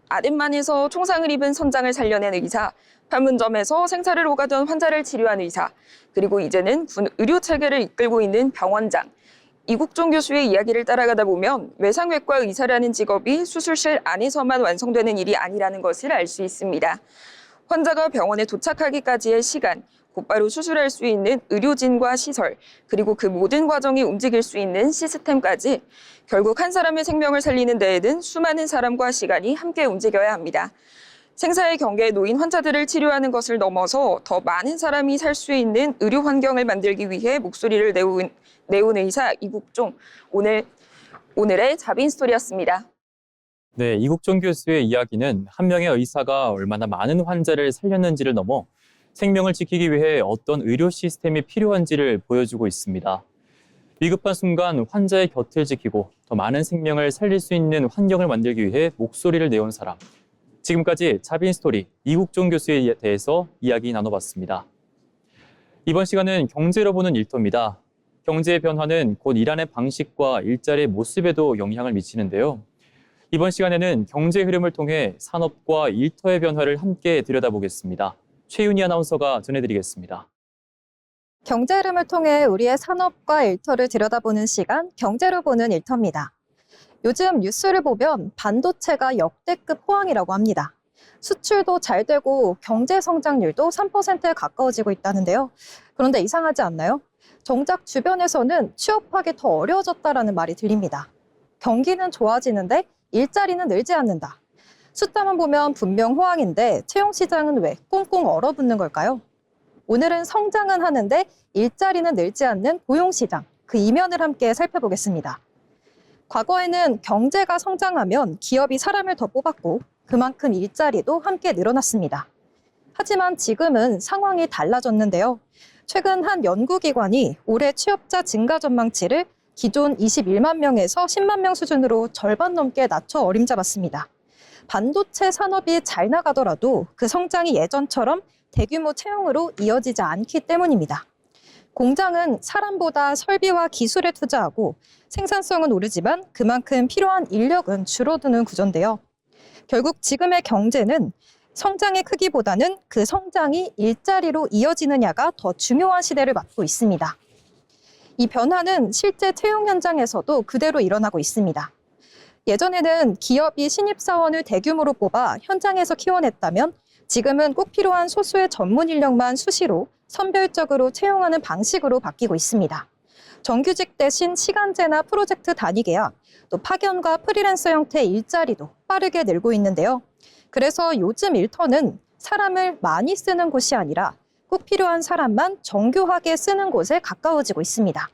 아덴만에서 총상을 입은 선장을 살려낸 의사, 판문점에서 생사를 오가던 환자를 치료한 의사, 그리고 이제는 군 의료체계를 이끌고 있는 병원장. 이국종 교수의 이야기를 따라가다 보면 외상외과 의사라는 직업이 수술실 안에서만 완성되는 일이 아니라는 것을 알 수 있습니다. 환자가 병원에 도착하기까지의 시간, 곧바로 수술할 수 있는 의료진과 시설, 그리고 그 모든 과정이 움직일 수 있는 시스템까지 결국 한 사람의 생명을 살리는 데에는 수많은 사람과 시간이 함께 움직여야 합니다. 생사의 경계에 놓인 환자들을 치료하는 것을 넘어서 더 많은 사람이 살 수 있는 의료 환경을 만들기 위해 목소리를 내온 의사 이국종. 오늘의 자빈 스토리였습니다. 네, 이국종 교수의 이야기는 한 명의 의사가 얼마나 많은 환자를 살렸는지를 넘어 생명을 지키기 위해 어떤 의료 시스템이 필요한지를 보여주고 있습니다. 위급한 순간 환자의 곁을 지키고 더 많은 생명을 살릴 수 있는 환경을 만들기 위해 목소리를 내온 사람. 지금까지 자빈 스토리 이국종 교수에 대해서 이야기 나눠봤습니다. 이번 시간은 경제로 보는 일터입니다. 경제의 변화는 곧 일하는 방식과 일자리의 모습에도 영향을 미치는데요. 이번 시간에는 경제 흐름을 통해 산업과 일터의 변화를 함께 들여다보겠습니다. 최윤희 아나운서가 전해드리겠습니다. 경제 흐름을 통해 우리의 산업과 일터를 들여다보는 시간, 경제로 보는 일터입니다. 요즘 뉴스를 보면 반도체가 역대급 호황이라고 합니다. 수출도 잘 되고 경제 성장률도 3%에 가까워지고 있다는데요. 그런데 이상하지 않나요? 정작 주변에서는 취업하기 더 어려워졌다라는 말이 들립니다. 경기는 좋아지는데 일자리는 늘지 않는다. 숫자만 보면 분명 호황인데 채용 시장은 왜 꽁꽁 얼어붙는 걸까요? 오늘은 성장은 하는데 일자리는 늘지 않는 고용시장, 그 이면을 함께 살펴보겠습니다. 과거에는 경제가 성장하면 기업이 사람을 더 뽑았고 그만큼 일자리도 함께 늘어났습니다. 하지만 지금은 상황이 달라졌는데요. 최근 한 연구기관이 올해 취업자 증가 전망치를 기존 21만 명에서 10만 명 수준으로 절반 넘게 낮춰 어림잡았습니다. 반도체 산업이 잘 나가더라도 그 성장이 예전처럼 대규모 채용으로 이어지지 않기 때문입니다. 공장은 사람보다 설비와 기술에 투자하고 생산성은 오르지만 그만큼 필요한 인력은 줄어드는 구조인데요. 결국 지금의 경제는 성장의 크기보다는 그 성장이 일자리로 이어지느냐가 더 중요한 시대를 맞고 있습니다. 이 변화는 실제 채용 현장에서도 그대로 일어나고 있습니다. 예전에는 기업이 신입사원을 대규모로 뽑아 현장에서 키워냈다면 지금은 꼭 필요한 소수의 전문 인력만 수시로 선별적으로 채용하는 방식으로 바뀌고 있습니다. 정규직 대신 시간제나 프로젝트 단위 계약, 또 파견과 프리랜서 형태의 일자리도 빠르게 늘고 있는데요. 그래서 요즘 일터는 사람을 많이 쓰는 곳이 아니라 꼭 필요한 사람만 정교하게 쓰는 곳에 가까워지고 있습니다.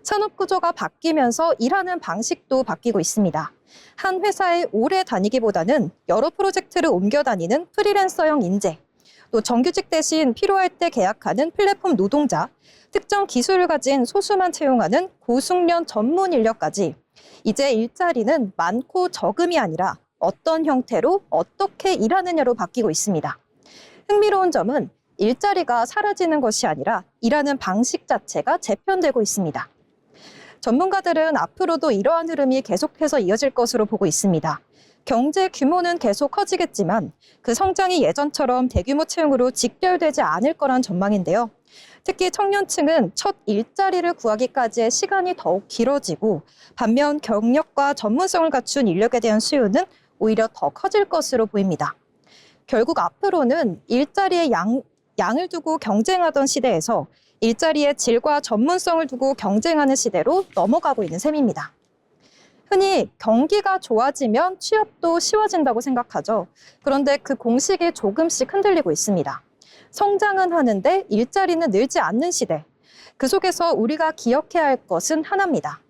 산업 구조가 바뀌면서 일하는 방식도 바뀌고 있습니다. 한 회사에 오래 다니기보다는 여러 프로젝트를 옮겨 다니는 프리랜서형 인재, 또 정규직 대신 필요할 때 계약하는 플랫폼 노동자, 특정 기술을 가진 소수만 채용하는 고숙련 전문 인력까지 이제 일자리는 많고 적음이 아니라 어떤 형태로 어떻게 일하느냐로 바뀌고 있습니다. 흥미로운 점은 일자리가 사라지는 것이 아니라 일하는 방식 자체가 재편되고 있습니다. 전문가들은 앞으로도 이러한 흐름이 계속해서 이어질 것으로 보고 있습니다. 경제 규모는 계속 커지겠지만 그 성장이 예전처럼 대규모 채용으로 직결되지 않을 거란 전망인데요. 특히 청년층은 첫 일자리를 구하기까지의 시간이 더욱 길어지고 반면 경력과 전문성을 갖춘 인력에 대한 수요는 오히려 더 커질 것으로 보입니다. 결국 앞으로는 일자리의 양을 두고 경쟁하던 시대에서 일자리의 질과 전문성을 두고 경쟁하는 시대로 넘어가고 있는 셈입니다. 흔히 경기가 좋아지면 취업도 쉬워진다고 생각하죠. 그런데 그 공식이 조금씩 흔들리고 있습니다. 성장은 하는데 일자리는 늘지 않는 시대. 그 속에서 우리가 기억해야 할 것은 하나입니다.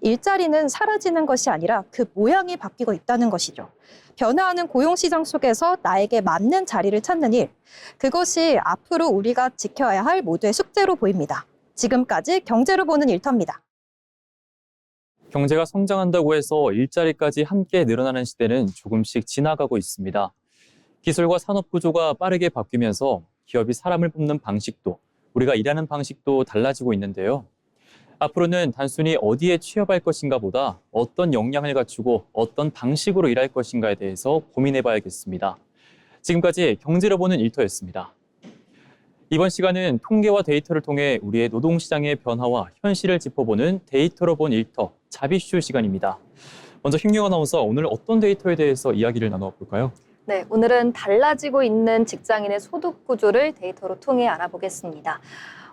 일자리는 사라지는 것이 아니라 그 모양이 바뀌고 있다는 것이죠. 변화하는 고용시장 속에서 나에게 맞는 자리를 찾는 일. 그것이 앞으로 우리가 지켜야 할 모두의 숙제로 보입니다. 지금까지 경제로 보는 일터입니다. 경제가 성장한다고 해서 일자리까지 함께 늘어나는 시대는 조금씩 지나가고 있습니다. 기술과 산업 구조가 빠르게 바뀌면서 기업이 사람을 뽑는 방식도, 우리가 일하는 방식도 달라지고 있는데요. 앞으로는 단순히 어디에 취업할 것인가 보다 어떤 역량을 갖추고 어떤 방식으로 일할 것인가에 대해서 고민해 봐야겠습니다. 지금까지 경제로 보는 일터였습니다. 이번 시간은 통계와 데이터를 통해 우리의 노동시장의 변화와 현실을 짚어보는 데이터로 본 일터, 자비슈 시간입니다. 먼저 김경호 아나운서, 오늘 어떤 데이터에 대해서 이야기를 나눠볼까요? 네, 오늘은 달라지고 있는 직장인의 소득 구조를 데이터로 통해 알아보겠습니다.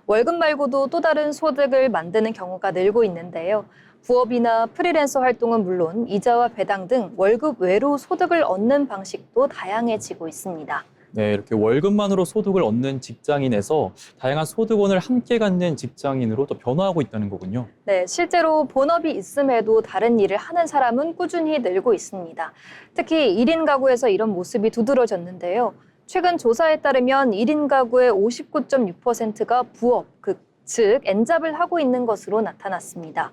월급 말고도 또 다른 소득을 만드는 경우가 늘고 있는데요. 부업이나 프리랜서 활동은 물론 이자와 배당 등 월급 외로 소득을 얻는 방식도 다양해지고 있습니다. 네, 이렇게 월급만으로 소득을 얻는 직장인에서 다양한 소득원을 함께 갖는 직장인으로 또 변화하고 있다는 거군요. 네, 실제로 본업이 있음에도 다른 일을 하는 사람은 꾸준히 늘고 있습니다. 특히 1인 가구에서 이런 모습이 두드러졌는데요. 최근 조사에 따르면 1인 가구의 59.6%가 부업, 즉 N잡을 하고 있는 것으로 나타났습니다.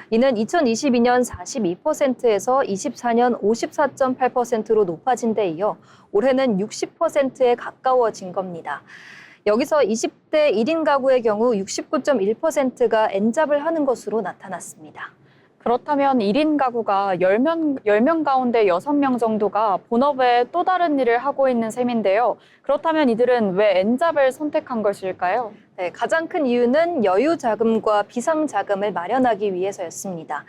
이는 2022년 42%에서 24년 54.8%로 높아진 데 이어 올해는 60%에 가까워진 겁니다. 여기서 20대 1인 가구의 경우 69.1%가 N잡을 하는 것으로 나타났습니다. 그렇다면 1인 가구가 10명 가운데 6명 정도가 본업에 또 다른 일을 하고 있는 셈인데요. 그렇다면 이들은 왜 N잡을 선택한 것일까요? 네, 가장 큰 이유는 여유 자금과 비상 자금을 마련하기 위해서였습니다.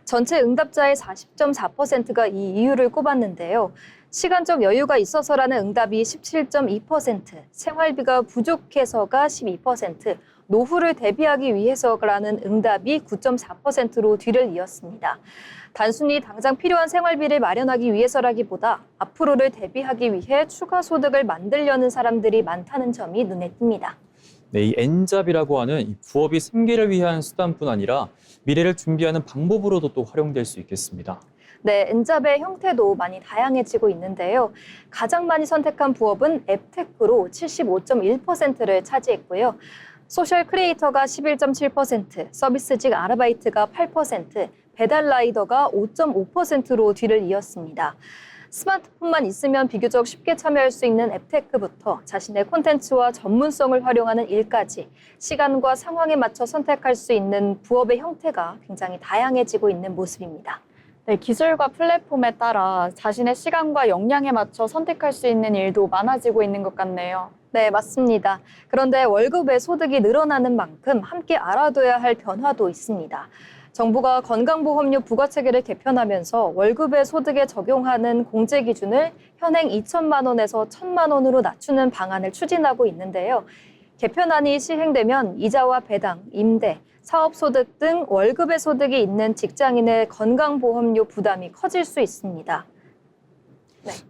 전체 응답자의 40.4%가 이 이유를 꼽았는데요. 시간적 여유가 있어서라는 응답이 17.2%, 생활비가 부족해서가 12%, 노후를 대비하기 위해서라는 응답이 9.4%로 뒤를 이었습니다. 단순히 당장 필요한 생활비를 마련하기 위해서라기보다 앞으로를 대비하기 위해 추가 소득을 만들려는 사람들이 많다는 점이 눈에 띕니다. 네, 이 N잡이라고 하는 이 부업이 생계를 위한 수단뿐 아니라 미래를 준비하는 방법으로도 또 활용될 수 있겠습니다. 네, N잡의 형태도 많이 다양해지고 있는데요. 가장 많이 선택한 부업은 앱테크로 75.1%를 차지했고요. 소셜 크리에이터가 11.7%, 서비스직 아르바이트가 8%, 배달 라이더가 5.5%로 뒤를 이었습니다. 스마트폰만 있으면 비교적 쉽게 참여할 수 있는 앱테크부터 자신의 콘텐츠와 전문성을 활용하는 일까지 시간과 상황에 맞춰 선택할 수 있는 부업의 형태가 굉장히 다양해지고 있는 모습입니다. 네, 기술과 플랫폼에 따라 자신의 시간과 역량에 맞춰 선택할 수 있는 일도 많아지고 있는 것 같네요. 네, 맞습니다. 그런데 월급의 소득이 늘어나는 만큼 함께 알아둬야 할 변화도 있습니다. 정부가 건강보험료 부과체계를 개편하면서 월급의 소득에 적용하는 공제 기준을 현행 2천만 원에서 1,000만 원으로 낮추는 방안을 추진하고 있는데요. 개편안이 시행되면 이자와 배당, 임대, 사업소득 등 월급의 소득이 있는 직장인의 건강보험료 부담이 커질 수 있습니다.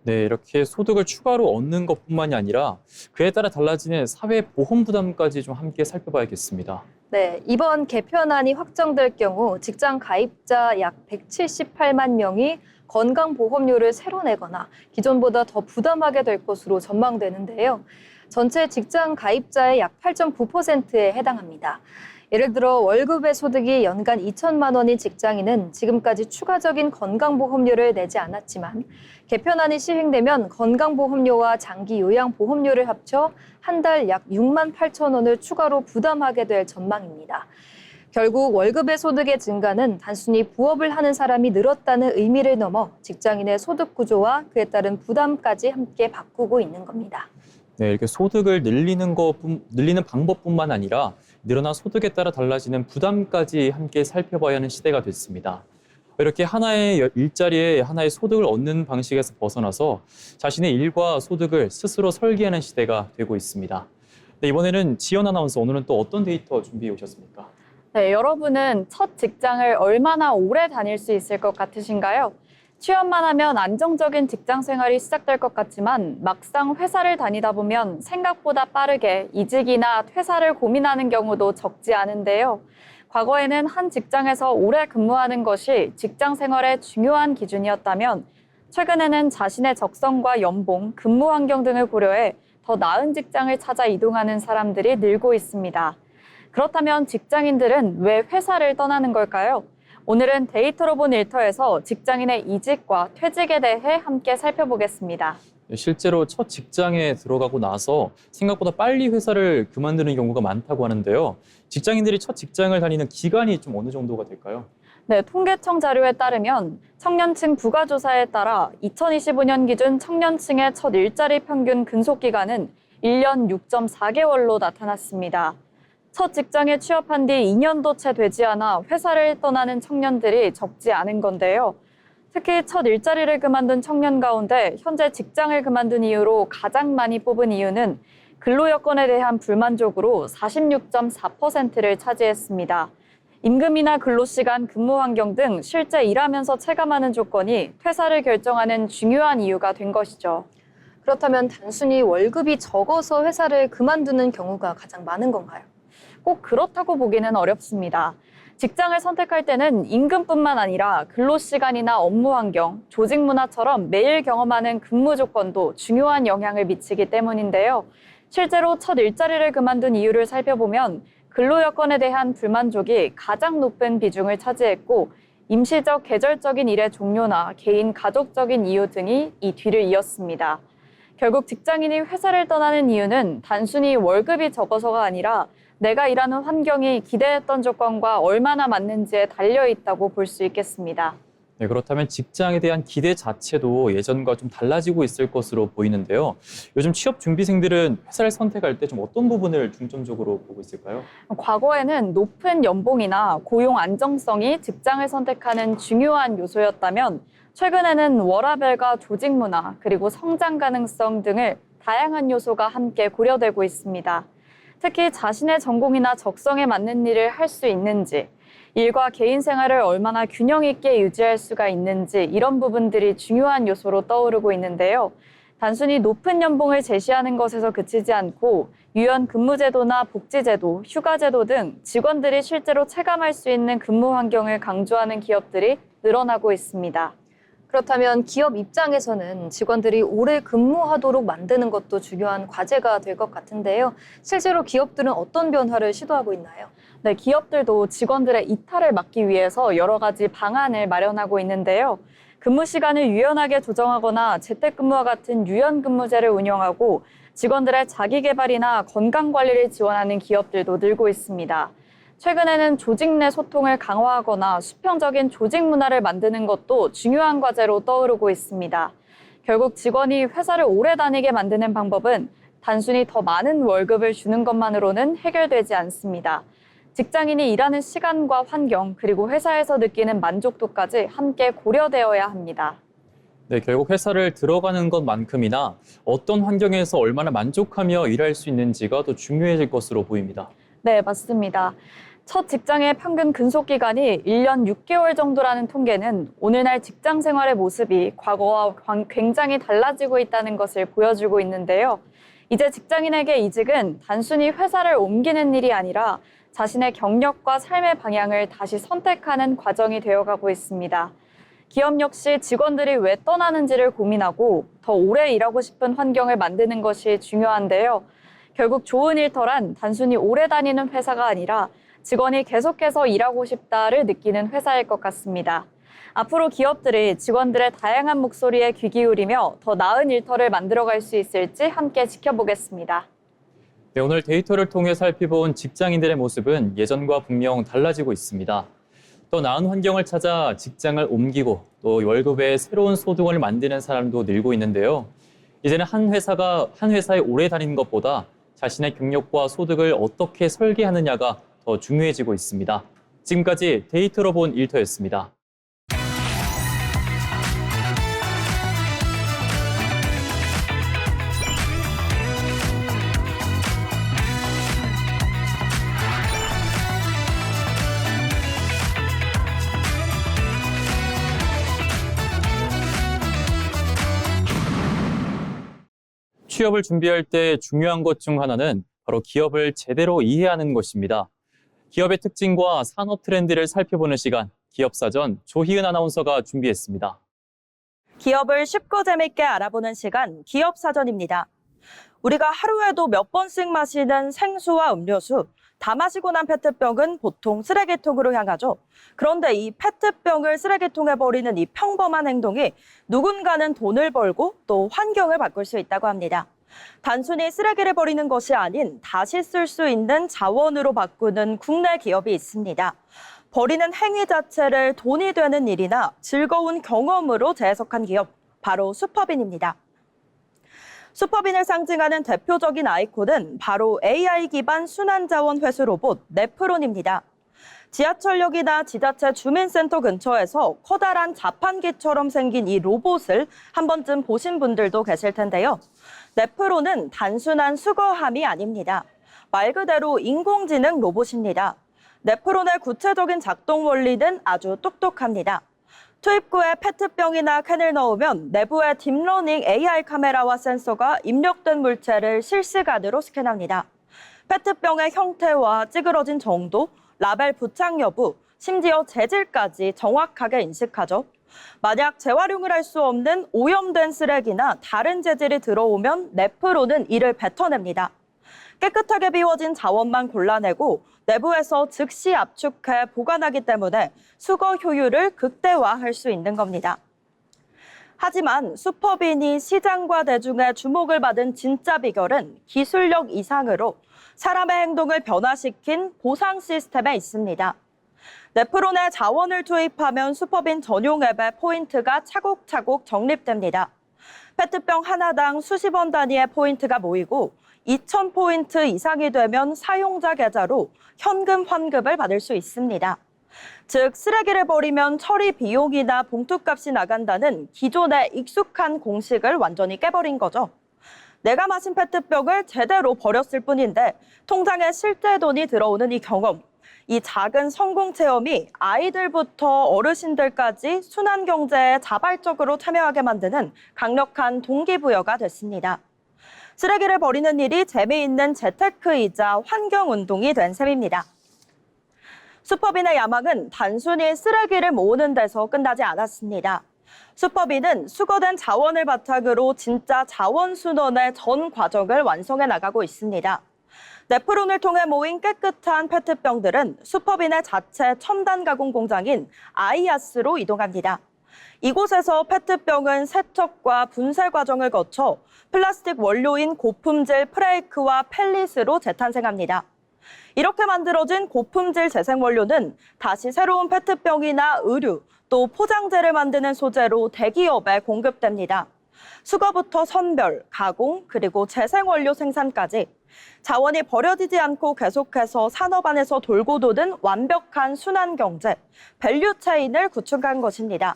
네, 이렇게 소득을 추가로 얻는 것뿐만이 아니라 그에 따라 달라지는 사회보험 부담까지 좀 함께 살펴봐야겠습니다. 네, 이번 개편안이 확정될 경우 직장 가입자 약 178만 명이 건강보험료를 새로 내거나 기존보다 더 부담하게 될 것으로 전망되는데요. 전체 직장 가입자의 약 8.9%에 해당합니다. 예를 들어 월급의 소득이 연간 2천만 원인 직장인은 지금까지 추가적인 건강보험료를 내지 않았지만 개편안이 시행되면 건강보험료와 장기 요양보험료를 합쳐 한 달 약 6만 8천 원을 추가로 부담하게 될 전망입니다. 결국 월급의 소득의 증가는 단순히 부업을 하는 사람이 늘었다는 의미를 넘어 직장인의 소득 구조와 그에 따른 부담까지 함께 바꾸고 있는 겁니다. 네, 이렇게 소득을 늘리는 방법뿐만 아니라 늘어난 소득에 따라 달라지는 부담까지 함께 살펴봐야 하는 시대가 됐습니다. 이렇게 하나의 일자리에 하나의 소득을 얻는 방식에서 벗어나서 자신의 일과 소득을 스스로 설계하는 시대가 되고 있습니다. 네, 이번에는 지연 아나운서, 오늘은 또 어떤 데이터 준비해 오셨습니까? 네, 여러분은 첫 직장을 얼마나 오래 다닐 수 있을 것 같으신가요? 취업만 하면 안정적인 직장 생활이 시작될 것 같지만 막상 회사를 다니다 보면 생각보다 빠르게 이직이나 퇴사를 고민하는 경우도 적지 않은데요. 과거에는 한 직장에서 오래 근무하는 것이 직장 생활의 중요한 기준이었다면 최근에는 자신의 적성과 연봉, 근무 환경 등을 고려해 더 나은 직장을 찾아 이동하는 사람들이 늘고 있습니다. 그렇다면 직장인들은 왜 회사를 떠나는 걸까요? 오늘은 데이터로 본 일터에서 직장인의 이직과 퇴직에 대해 함께 살펴보겠습니다. 실제로 첫 직장에 들어가고 나서 생각보다 빨리 회사를 그만두는 경우가 많다고 하는데요. 직장인들이 첫 직장을 다니는 기간이 좀 어느 정도가 될까요? 네, 통계청 자료에 따르면 청년층 부가조사에 따라 2025년 기준 청년층의 첫 일자리 평균 근속 기간은 1년 6.4개월로 나타났습니다. 첫 직장에 취업한 뒤 2년도 채 되지 않아 회사를 떠나는 청년들이 적지 않은 건데요. 특히 첫 일자리를 그만둔 청년 가운데 현재 직장을 그만둔 이유로 가장 많이 뽑은 이유는 근로 여건에 대한 불만족으로 46.4%를 차지했습니다. 임금이나 근로시간, 근무 환경 등 실제 일하면서 체감하는 조건이 퇴사를 결정하는 중요한 이유가 된 것이죠. 그렇다면 단순히 월급이 적어서 회사를 그만두는 경우가 가장 많은 건가요? 꼭 그렇다고 보기는 어렵습니다. 직장을 선택할 때는 임금뿐만 아니라 근로시간이나 업무 환경, 조직 문화처럼 매일 경험하는 근무 조건도 중요한 영향을 미치기 때문인데요. 실제로 첫 일자리를 그만둔 이유를 살펴보면 근로 여건에 대한 불만족이 가장 높은 비중을 차지했고 임시적, 계절적인 일의 종료나 개인, 가족적인 이유 등이 이 뒤를 이었습니다. 결국 직장인이 회사를 떠나는 이유는 단순히 월급이 적어서가 아니라 내가 일하는 환경이 기대했던 조건과 얼마나 맞는지에 달려 있다고 볼 수 있겠습니다. 네, 그렇다면 직장에 대한 기대 자체도 예전과 좀 달라지고 있을 것으로 보이는데요. 요즘 취업 준비생들은 회사를 선택할 때 좀 어떤 부분을 중점적으로 보고 있을까요? 과거에는 높은 연봉이나 고용 안정성이 직장을 선택하는 중요한 요소였다면 최근에는 워라밸과 조직 문화, 그리고 성장 가능성 등을 다양한 요소가 함께 고려되고 있습니다. 특히 자신의 전공이나 적성에 맞는 일을 할 수 있는지, 일과 개인 생활을 얼마나 균형 있게 유지할 수가 있는지 이런 부분들이 중요한 요소로 떠오르고 있는데요. 단순히 높은 연봉을 제시하는 것에서 그치지 않고 유연 근무제도나 복지제도, 휴가제도 등 직원들이 실제로 체감할 수 있는 근무 환경을 강조하는 기업들이 늘어나고 있습니다. 그렇다면 기업 입장에서는 직원들이 오래 근무하도록 만드는 것도 중요한 과제가 될 것 같은데요. 실제로 기업들은 어떤 변화를 시도하고 있나요? 네, 기업들도 직원들의 이탈을 막기 위해서 여러 가지 방안을 마련하고 있는데요. 근무 시간을 유연하게 조정하거나 재택근무와 같은 유연근무제를 운영하고 직원들의 자기개발이나 건강관리를 지원하는 기업들도 늘고 있습니다. 최근에는 조직 내 소통을 강화하거나 수평적인 조직 문화를 만드는 것도 중요한 과제로 떠오르고 있습니다. 결국 직원이 회사를 오래 다니게 만드는 방법은 단순히 더 많은 월급을 주는 것만으로는 해결되지 않습니다. 직장인이 일하는 시간과 환경, 그리고 회사에서 느끼는 만족도까지 함께 고려되어야 합니다. 네, 결국 회사를 들어가는 것만큼이나 어떤 환경에서 얼마나 만족하며 일할 수 있는지가 더 중요해질 것으로 보입니다. 네, 맞습니다. 첫 직장의 평균 근속 기간이 1년 6개월 정도라는 통계는 오늘날 직장 생활의 모습이 과거와 굉장히 달라지고 있다는 것을 보여주고 있는데요. 이제 직장인에게 이직은 단순히 회사를 옮기는 일이 아니라 자신의 경력과 삶의 방향을 다시 선택하는 과정이 되어가고 있습니다. 기업 역시 직원들이 왜 떠나는지를 고민하고 더 오래 일하고 싶은 환경을 만드는 것이 중요한데요. 결국 좋은 일터란 단순히 오래 다니는 회사가 아니라 직원이 계속해서 일하고 싶다를 느끼는 회사일 것 같습니다. 앞으로 기업들이 직원들의 다양한 목소리에 귀 기울이며 더 나은 일터를 만들어갈 수 있을지 함께 지켜보겠습니다. 네, 오늘 데이터를 통해 살펴본 직장인들의 모습은 예전과 분명 달라지고 있습니다. 더 나은 환경을 찾아 직장을 옮기고 또 월급에 새로운 소득을 만드는 사람도 늘고 있는데요. 이제는 한 회사에 오래 다니는 것보다 자신의 경력과 소득을 어떻게 설계하느냐가 더 중요해지고 있습니다. 지금까지 데이터로 본 일터였습니다. 취업을 준비할 때 중요한 것 중 하나는 바로 기업을 제대로 이해하는 것입니다. 기업의 특징과 산업 트렌드를 살펴보는 시간, 기업사전 조희은 아나운서가 준비했습니다. 기업을 쉽고 재밌게 알아보는 시간, 기업사전입니다. 우리가 하루에도 몇 번씩 마시는 생수와 음료수, 다 마시고 난 페트병은 보통 쓰레기통으로 향하죠. 그런데 이 페트병을 쓰레기통에 버리는 이 평범한 행동이 누군가는 돈을 벌고 또 환경을 바꿀 수 있다고 합니다. 단순히 쓰레기를 버리는 것이 아닌 다시 쓸 수 있는 자원으로 바꾸는 국내 기업이 있습니다. 버리는 행위 자체를 돈이 되는 일이나 즐거운 경험으로 재해석한 기업, 바로 슈퍼빈입니다. 슈퍼빈을 상징하는 대표적인 아이콘은 바로 AI 기반 순환자원 회수 로봇 네프론입니다. 지하철역이나 지자체 주민센터 근처에서 커다란 자판기처럼 생긴 이 로봇을 한 번쯤 보신 분들도 계실 텐데요. 네프론은 단순한 수거함이 아닙니다. 말 그대로 인공지능 로봇입니다. 네프론의 구체적인 작동 원리는 아주 똑똑합니다. 투입구에 페트병이나 캔을 넣으면 내부에 딥러닝 AR 카메라와 센서가 입력된 물체를 실시간으로 스캔합니다. 페트병의 형태와 찌그러진 정도, 라벨 부착 여부, 심지어 재질까지 정확하게 인식하죠. 만약 재활용을 할 수 없는 오염된 쓰레기나 다른 재질이 들어오면 네프론은 이를 뱉어냅니다. 깨끗하게 비워진 자원만 골라내고 내부에서 즉시 압축해 보관하기 때문에 수거 효율을 극대화할 수 있는 겁니다. 하지만 슈퍼빈이 시장과 대중의 주목을 받은 진짜 비결은 기술력 이상으로 사람의 행동을 변화시킨 보상 시스템에 있습니다. 네프론에 자원을 투입하면 슈퍼빈 전용 앱에 포인트가 차곡차곡 적립됩니다. 페트병 하나당 수십 원 단위의 포인트가 모이고 2,000포인트 이상이 되면 사용자 계좌로 현금 환급을 받을 수 있습니다. 즉, 쓰레기를 버리면 처리 비용이나 봉투값이 나간다는 기존의 익숙한 공식을 완전히 깨버린 거죠. 내가 마신 페트병을 제대로 버렸을 뿐인데 통장에 실제 돈이 들어오는 이 경험, 이 작은 성공 체험이 아이들부터 어르신들까지 순환 경제에 자발적으로 참여하게 만드는 강력한 동기부여가 됐습니다. 쓰레기를 버리는 일이 재미있는 재테크이자 환경운동이 된 셈입니다. 슈퍼빈의 야망은 단순히 쓰레기를 모으는 데서 끝나지 않았습니다. 슈퍼빈은 수거된 자원을 바탕으로 진짜 자원순환의 전 과정을 완성해 나가고 있습니다. 네프론을 통해 모인 깨끗한 페트병들은 슈퍼빈의 자체 첨단 가공 공장인 아이아스로 이동합니다. 이곳에서 페트병은 세척과 분쇄 과정을 거쳐 플라스틱 원료인 고품질 프레이크와 펠릿으로 재탄생합니다. 이렇게 만들어진 고품질 재생 원료는 다시 새로운 페트병이나 의류, 또 포장재를 만드는 소재로 대기업에 공급됩니다. 수거부터 선별, 가공, 그리고 재생 원료 생산까지 자원이 버려지지 않고 계속해서 산업 안에서 돌고 도는 완벽한 순환 경제, 밸류 체인을 구축한 것입니다.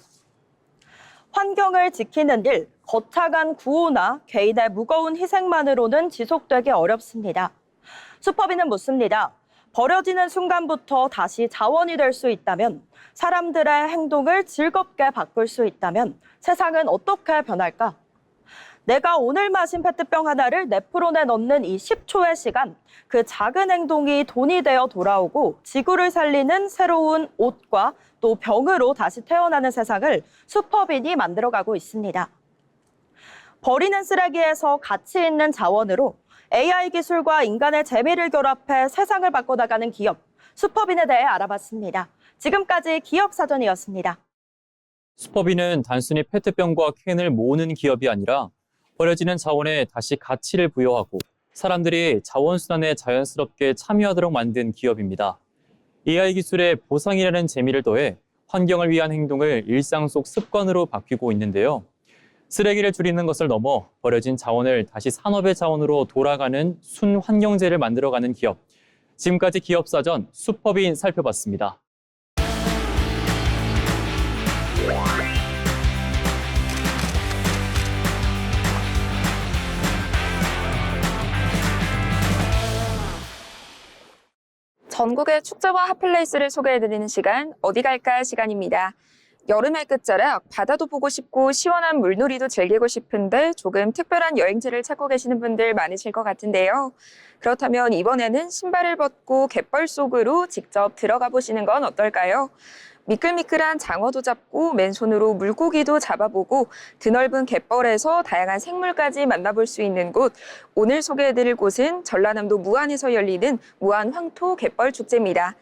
환경을 지키는 일, 거창한 구호나 개인의 무거운 희생만으로는 지속되기 어렵습니다. 수퍼비는 묻습니다. 버려지는 순간부터 다시 자원이 될 수 있다면, 사람들의 행동을 즐겁게 바꿀 수 있다면 세상은 어떻게 변할까? 내가 오늘 마신 페트병 하나를 네프론에 넣는 이 10초의 시간, 그 작은 행동이 돈이 되어 돌아오고 지구를 살리는 새로운 옷과 또 병으로 다시 태어나는 세상을 슈퍼빈이 만들어가고 있습니다. 버리는 쓰레기에서 가치 있는 자원으로 AI 기술과 인간의 재미를 결합해 세상을 바꿔나가는 기업, 슈퍼빈에 대해 알아봤습니다. 지금까지 기업사전이었습니다. 슈퍼비는 단순히 페트병과 캔을 모으는 기업이 아니라 버려지는 자원에 다시 가치를 부여하고 사람들이 자원순환에 자연스럽게 참여하도록 만든 기업입니다. AI 기술의 보상이라는 재미를 더해 환경을 위한 행동을 일상 속 습관으로 바뀌고 있는데요. 쓰레기를 줄이는 것을 넘어 버려진 자원을 다시 산업의 자원으로 돌아가는 순환경제를 만들어가는 기업. 지금까지 기업사전 슈퍼빈 살펴봤습니다. 전국의 축제와 핫플레이스를 소개해드리는 시간, 어디 갈까 시간입니다. 여름의 끝자락, 바다도 보고 싶고 시원한 물놀이도 즐기고 싶은데 조금 특별한 여행지를 찾고 계시는 분들 많으실 것 같은데요. 그렇다면 이번에는 신발을 벗고 갯벌 속으로 직접 들어가 보시는 건 어떨까요? 미끌미끌한 장어도 잡고 맨손으로 물고기도 잡아보고 드넓은 갯벌에서 다양한 생물까지 만나볼 수 있는 곳. 오늘 소개해드릴 곳은 전라남도 무안에서 열리는 무안 황토 갯벌 축제입니다.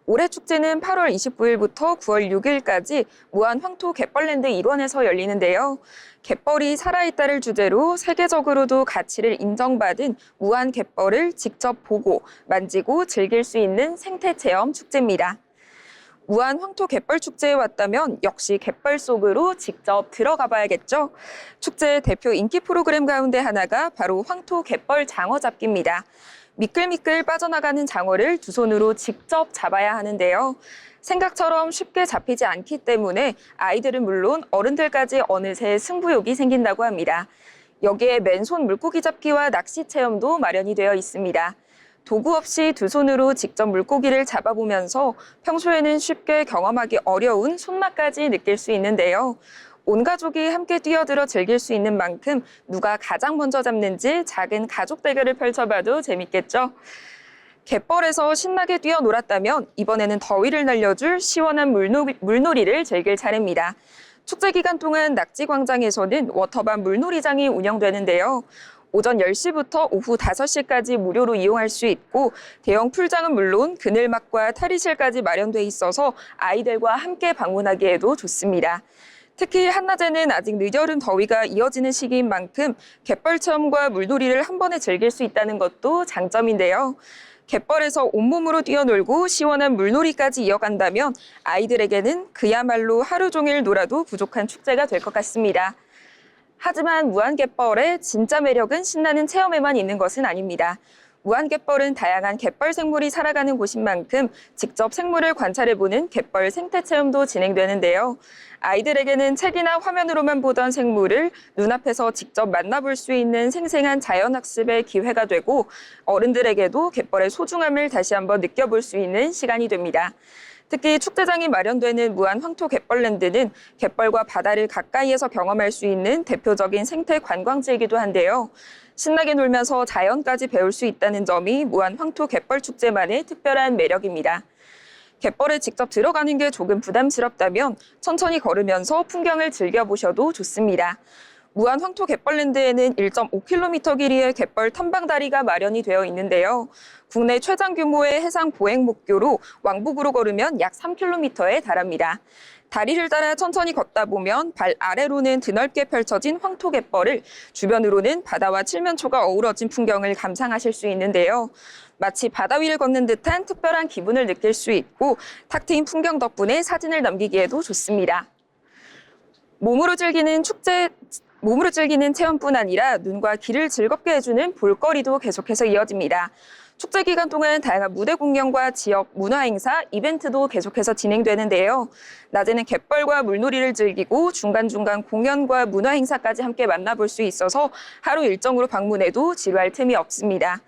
올해 축제는 8월 29일부터 9월 6일까지 무안 황토 갯벌랜드 일원에서 열리는데요. 갯벌이 살아있다를 주제로 세계적으로도 가치를 인정받은 무안 갯벌을 직접 보고 만지고 즐길 수 있는 생태체험 축제입니다. 무안 황토 갯벌 축제에 왔다면 역시 갯벌 속으로 직접 들어가 봐야겠죠. 축제의 대표 인기 프로그램 가운데 하나가 바로 황토 갯벌 장어 잡기입니다. 미끌미끌 빠져나가는 장어를 두 손으로 직접 잡아야 하는데요. 생각처럼 쉽게 잡히지 않기 때문에 아이들은 물론 어른들까지 어느새 승부욕이 생긴다고 합니다. 여기에 맨손 물고기 잡기와 낚시 체험도 마련이 되어 있습니다. 도구 없이 두 손으로 직접 물고기를 잡아보면서 평소에는 쉽게 경험하기 어려운 손맛까지 느낄 수 있는데요. 온 가족이 함께 뛰어들어 즐길 수 있는 만큼 누가 가장 먼저 잡는지 작은 가족 대결을 펼쳐봐도 재밌겠죠? 갯벌에서 신나게 뛰어놀았다면 이번에는 더위를 날려줄 시원한 물놀이를 즐길 차례입니다. 축제 기간 동안 낙지광장에서는 워터밤 물놀이장이 운영되는데요. 오전 10시부터 오후 5시까지 무료로 이용할 수 있고 대형 풀장은 물론 그늘막과 탈의실까지 마련돼 있어서 아이들과 함께 방문하기에도 좋습니다. 특히 한낮에는 아직 늦여름 더위가 이어지는 시기인 만큼 갯벌 체험과 물놀이를 한 번에 즐길 수 있다는 것도 장점인데요. 갯벌에서 온몸으로 뛰어놀고 시원한 물놀이까지 이어간다면 아이들에게는 그야말로 하루 종일 놀아도 부족한 축제가 될 것 같습니다. 하지만 무안갯벌의 진짜 매력은 신나는 체험에만 있는 것은 아닙니다. 무안갯벌은 다양한 갯벌 생물이 살아가는 곳인 만큼 직접 생물을 관찰해보는 갯벌 생태체험도 진행되는데요. 아이들에게는 책이나 화면으로만 보던 생물을 눈앞에서 직접 만나볼 수 있는 생생한 자연학습의 기회가 되고 어른들에게도 갯벌의 소중함을 다시 한번 느껴볼 수 있는 시간이 됩니다. 특히 축제장이 마련되는 무안 황토 갯벌랜드는 갯벌과 바다를 가까이에서 경험할 수 있는 대표적인 생태 관광지이기도 한데요. 신나게 놀면서 자연까지 배울 수 있다는 점이 무안 황토 갯벌 축제만의 특별한 매력입니다. 갯벌에 직접 들어가는 게 조금 부담스럽다면 천천히 걸으면서 풍경을 즐겨보셔도 좋습니다. 무안 황토 갯벌랜드에는 1.5km 길이의 갯벌 탐방다리가 마련이 되어 있는데요. 국내 최장 규모의 해상 보행 목교로 왕복으로 걸으면 약 3km에 달합니다. 다리를 따라 천천히 걷다 보면 발 아래로는 드넓게 펼쳐진 황토 갯벌을, 주변으로는 바다와 칠면초가 어우러진 풍경을 감상하실 수 있는데요. 마치 바다 위를 걷는 듯한 특별한 기분을 느낄 수 있고 탁 트인 풍경 덕분에 사진을 남기기에도 좋습니다. 몸으로 즐기는 축제 몸으로 즐기는 체험뿐 아니라 눈과 귀를 즐겁게 해주는 볼거리도 계속해서 이어집니다. 축제 기간 동안 다양한 무대 공연과 지역 문화 행사, 이벤트도 계속해서 진행되는데요. 낮에는 갯벌과 물놀이를 즐기고 중간중간 공연과 문화 행사까지 함께 만나볼 수 있어서 하루 일정으로 방문해도 지루할 틈이 없습니다.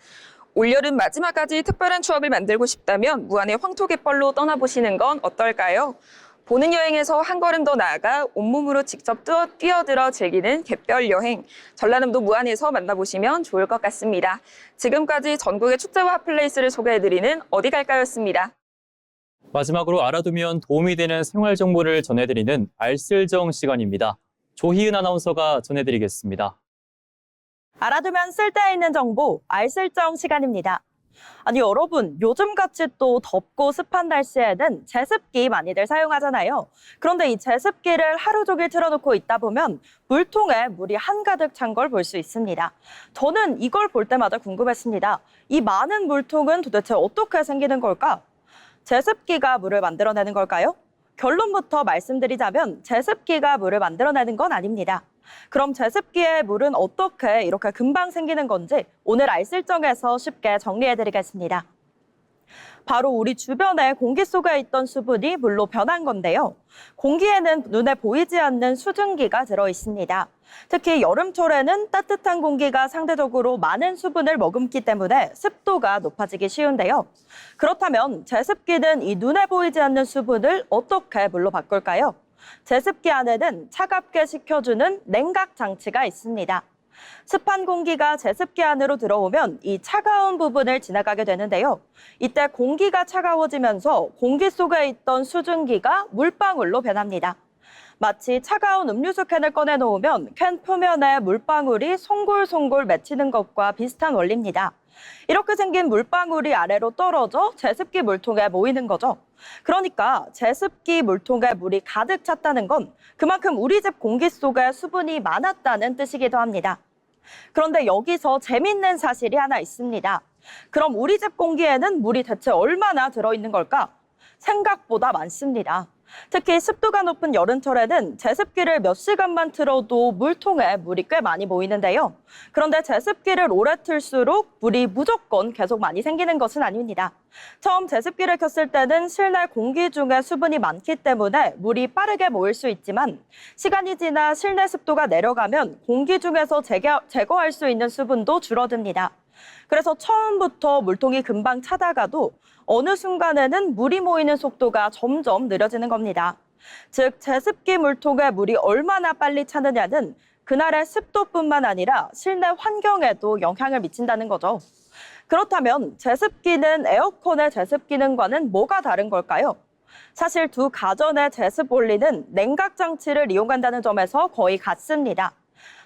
올여름 마지막까지 특별한 추억을 만들고 싶다면 무안의 황토갯벌로 떠나보시는 건 어떨까요? 보는 여행에서 한 걸음 더 나아가 온몸으로 직접 뛰어들어 즐기는 갯별 여행, 전라남도 무안에서 만나보시면 좋을 것 같습니다. 지금까지 전국의 축제와 핫플레이스를 소개해드리는 어디 갈까였습니다. 마지막으로 알아두면 도움이 되는 생활 정보를 전해드리는 알쓸정 시간입니다. 조희은 아나운서가 전해드리겠습니다. 알아두면 쓸데있는 정보, 알쓸정 시간입니다. 아니 여러분, 요즘같이 또 덥고 습한 날씨에는 제습기 많이들 사용하잖아요. 그런데 이 제습기를 하루 종일 틀어놓고 있다 보면 물통에 물이 한가득 찬 걸 볼 수 있습니다. 저는 이걸 볼 때마다 궁금했습니다. 이 많은 물통은 도대체 어떻게 생기는 걸까? 제습기가 물을 만들어내는 걸까요? 결론부터 말씀드리자면 제습기가 물을 만들어내는 건 아닙니다. 그럼 제습기의 물은 어떻게 이렇게 금방 생기는 건지 오늘 알쓸정에서 쉽게 정리해드리겠습니다. 바로 우리 주변의 공기 속에 있던 수분이 물로 변한 건데요. 공기에는 눈에 보이지 않는 수증기가 들어있습니다. 특히 여름철에는 따뜻한 공기가 상대적으로 많은 수분을 머금기 때문에 습도가 높아지기 쉬운데요. 그렇다면 제습기는 이 눈에 보이지 않는 수분을 어떻게 물로 바꿀까요? 제습기 안에는 차갑게 식혀주는 냉각 장치가 있습니다. 습한 공기가 제습기 안으로 들어오면 이 차가운 부분을 지나가게 되는데요. 이때 공기가 차가워지면서 공기 속에 있던 수증기가 물방울로 변합니다. 마치 차가운 음료수 캔을 꺼내놓으면 캔 표면에 물방울이 송골송골 맺히는 것과 비슷한 원리입니다. 이렇게 생긴 물방울이 아래로 떨어져 제습기 물통에 모이는 거죠. 그러니까 제습기 물통에 물이 가득 찼다는 건 그만큼 우리 집 공기 속에 수분이 많았다는 뜻이기도 합니다. 그런데 여기서 재밌는 사실이 하나 있습니다. 그럼 우리 집 공기에는 물이 대체 얼마나 들어있는 걸까? 생각보다 많습니다. 특히 습도가 높은 여름철에는 제습기를 몇 시간만 틀어도 물통에 물이 꽤 많이 모이는데요. 그런데 제습기를 오래 틀수록 물이 무조건 계속 많이 생기는 것은 아닙니다. 처음 제습기를 켰을 때는 실내 공기 중에 수분이 많기 때문에 물이 빠르게 모일 수 있지만 시간이 지나 실내 습도가 내려가면 공기 중에서 제거할 수 있는 수분도 줄어듭니다. 그래서 처음부터 물통이 금방 차다가도 어느 순간에는 물이 모이는 속도가 점점 느려지는 겁니다. 즉, 제습기 물통에 물이 얼마나 빨리 차느냐는 그날의 습도뿐만 아니라 실내 환경에도 영향을 미친다는 거죠. 그렇다면 제습기는 에어컨의 제습 기능과는 뭐가 다른 걸까요? 사실 두 가전의 제습 원리는 냉각 장치를 이용한다는 점에서 거의 같습니다.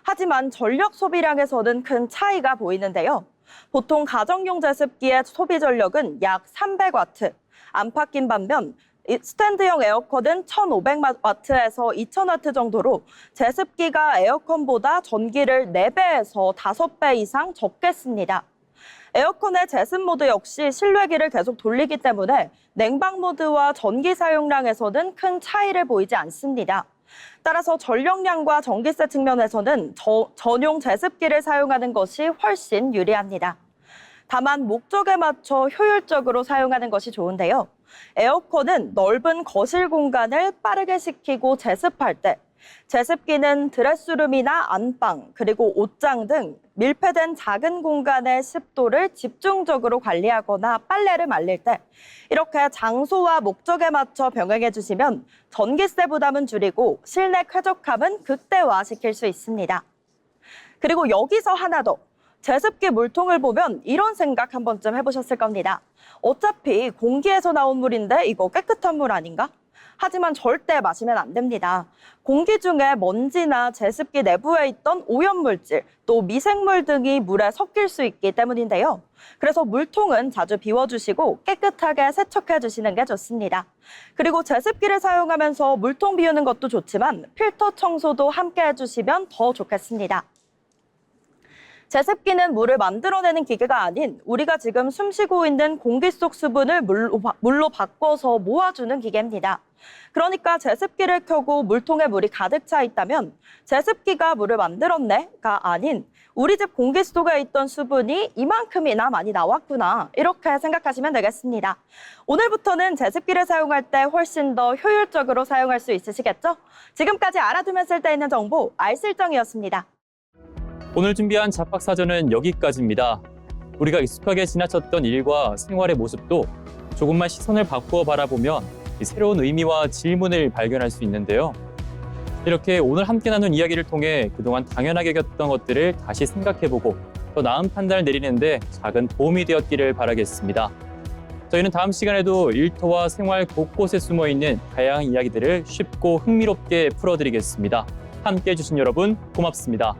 하지만 전력 소비량에서는 큰 차이가 보이는데요. 보통 가정용 제습기의 소비 전력은 약 300와트, 안팎인 반면 스탠드형 에어컨은 1500와트에서 2000와트 정도로 제습기가 에어컨보다 전기를 4배에서 5배 이상 적게 씁니다. 에어컨의 제습 모드 역시 실외기를 계속 돌리기 때문에 냉방 모드와 전기 사용량에서는 큰 차이를 보이지 않습니다. 따라서 전력량과 전기세 측면에서는 전용 제습기를 사용하는 것이 훨씬 유리합니다. 다만 목적에 맞춰 효율적으로 사용하는 것이 좋은데요. 에어컨은 넓은 거실 공간을 빠르게 식히고 제습할 때, 제습기는 드레스룸이나 안방, 그리고 옷장 등 밀폐된 작은 공간의 습도를 집중적으로 관리하거나 빨래를 말릴 때 이렇게 장소와 목적에 맞춰 병행해 주시면 전기세 부담은 줄이고 실내 쾌적함은 극대화시킬 수 있습니다. 그리고 여기서 하나 더. 제습기 물통을 보면 이런 생각 한 번쯤 해보셨을 겁니다. 어차피 공기에서 나온 물인데 이거 깨끗한 물 아닌가? 하지만 절대 마시면 안 됩니다. 공기 중에 먼지나 제습기 내부에 있던 오염물질, 또 미생물 등이 물에 섞일 수 있기 때문인데요. 그래서 물통은 자주 비워주시고 깨끗하게 세척해 주시는 게 좋습니다. 그리고 제습기를 사용하면서 물통 비우는 것도 좋지만 필터 청소도 함께 해주시면 더 좋겠습니다. 제습기는 물을 만들어내는 기계가 아닌 우리가 지금 숨쉬고 있는 공기 속 수분을 물로 바꿔서 모아주는 기계입니다. 그러니까 제습기를 켜고 물통에 물이 가득 차 있다면 제습기가 물을 만들었네가 아닌 우리 집 공기 속에 있던 수분이 이만큼이나 많이 나왔구나, 이렇게 생각하시면 되겠습니다. 오늘부터는 제습기를 사용할 때 훨씬 더 효율적으로 사용할 수 있으시겠죠? 지금까지 알아두면 쓸데있는 정보 알쓸정이었습니다. 오늘 준비한 잡학사전은 여기까지입니다. 우리가 익숙하게 지나쳤던 일과 생활의 모습도 조금만 시선을 바꾸어 바라보면 새로운 의미와 질문을 발견할 수 있는데요. 이렇게 오늘 함께 나눈 이야기를 통해 그동안 당연하게 겪었던 것들을 다시 생각해보고 더 나은 판단을 내리는데 작은 도움이 되었기를 바라겠습니다. 저희는 다음 시간에도 일터와 생활 곳곳에 숨어있는 다양한 이야기들을 쉽고 흥미롭게 풀어드리겠습니다. 함께해 주신 여러분 고맙습니다.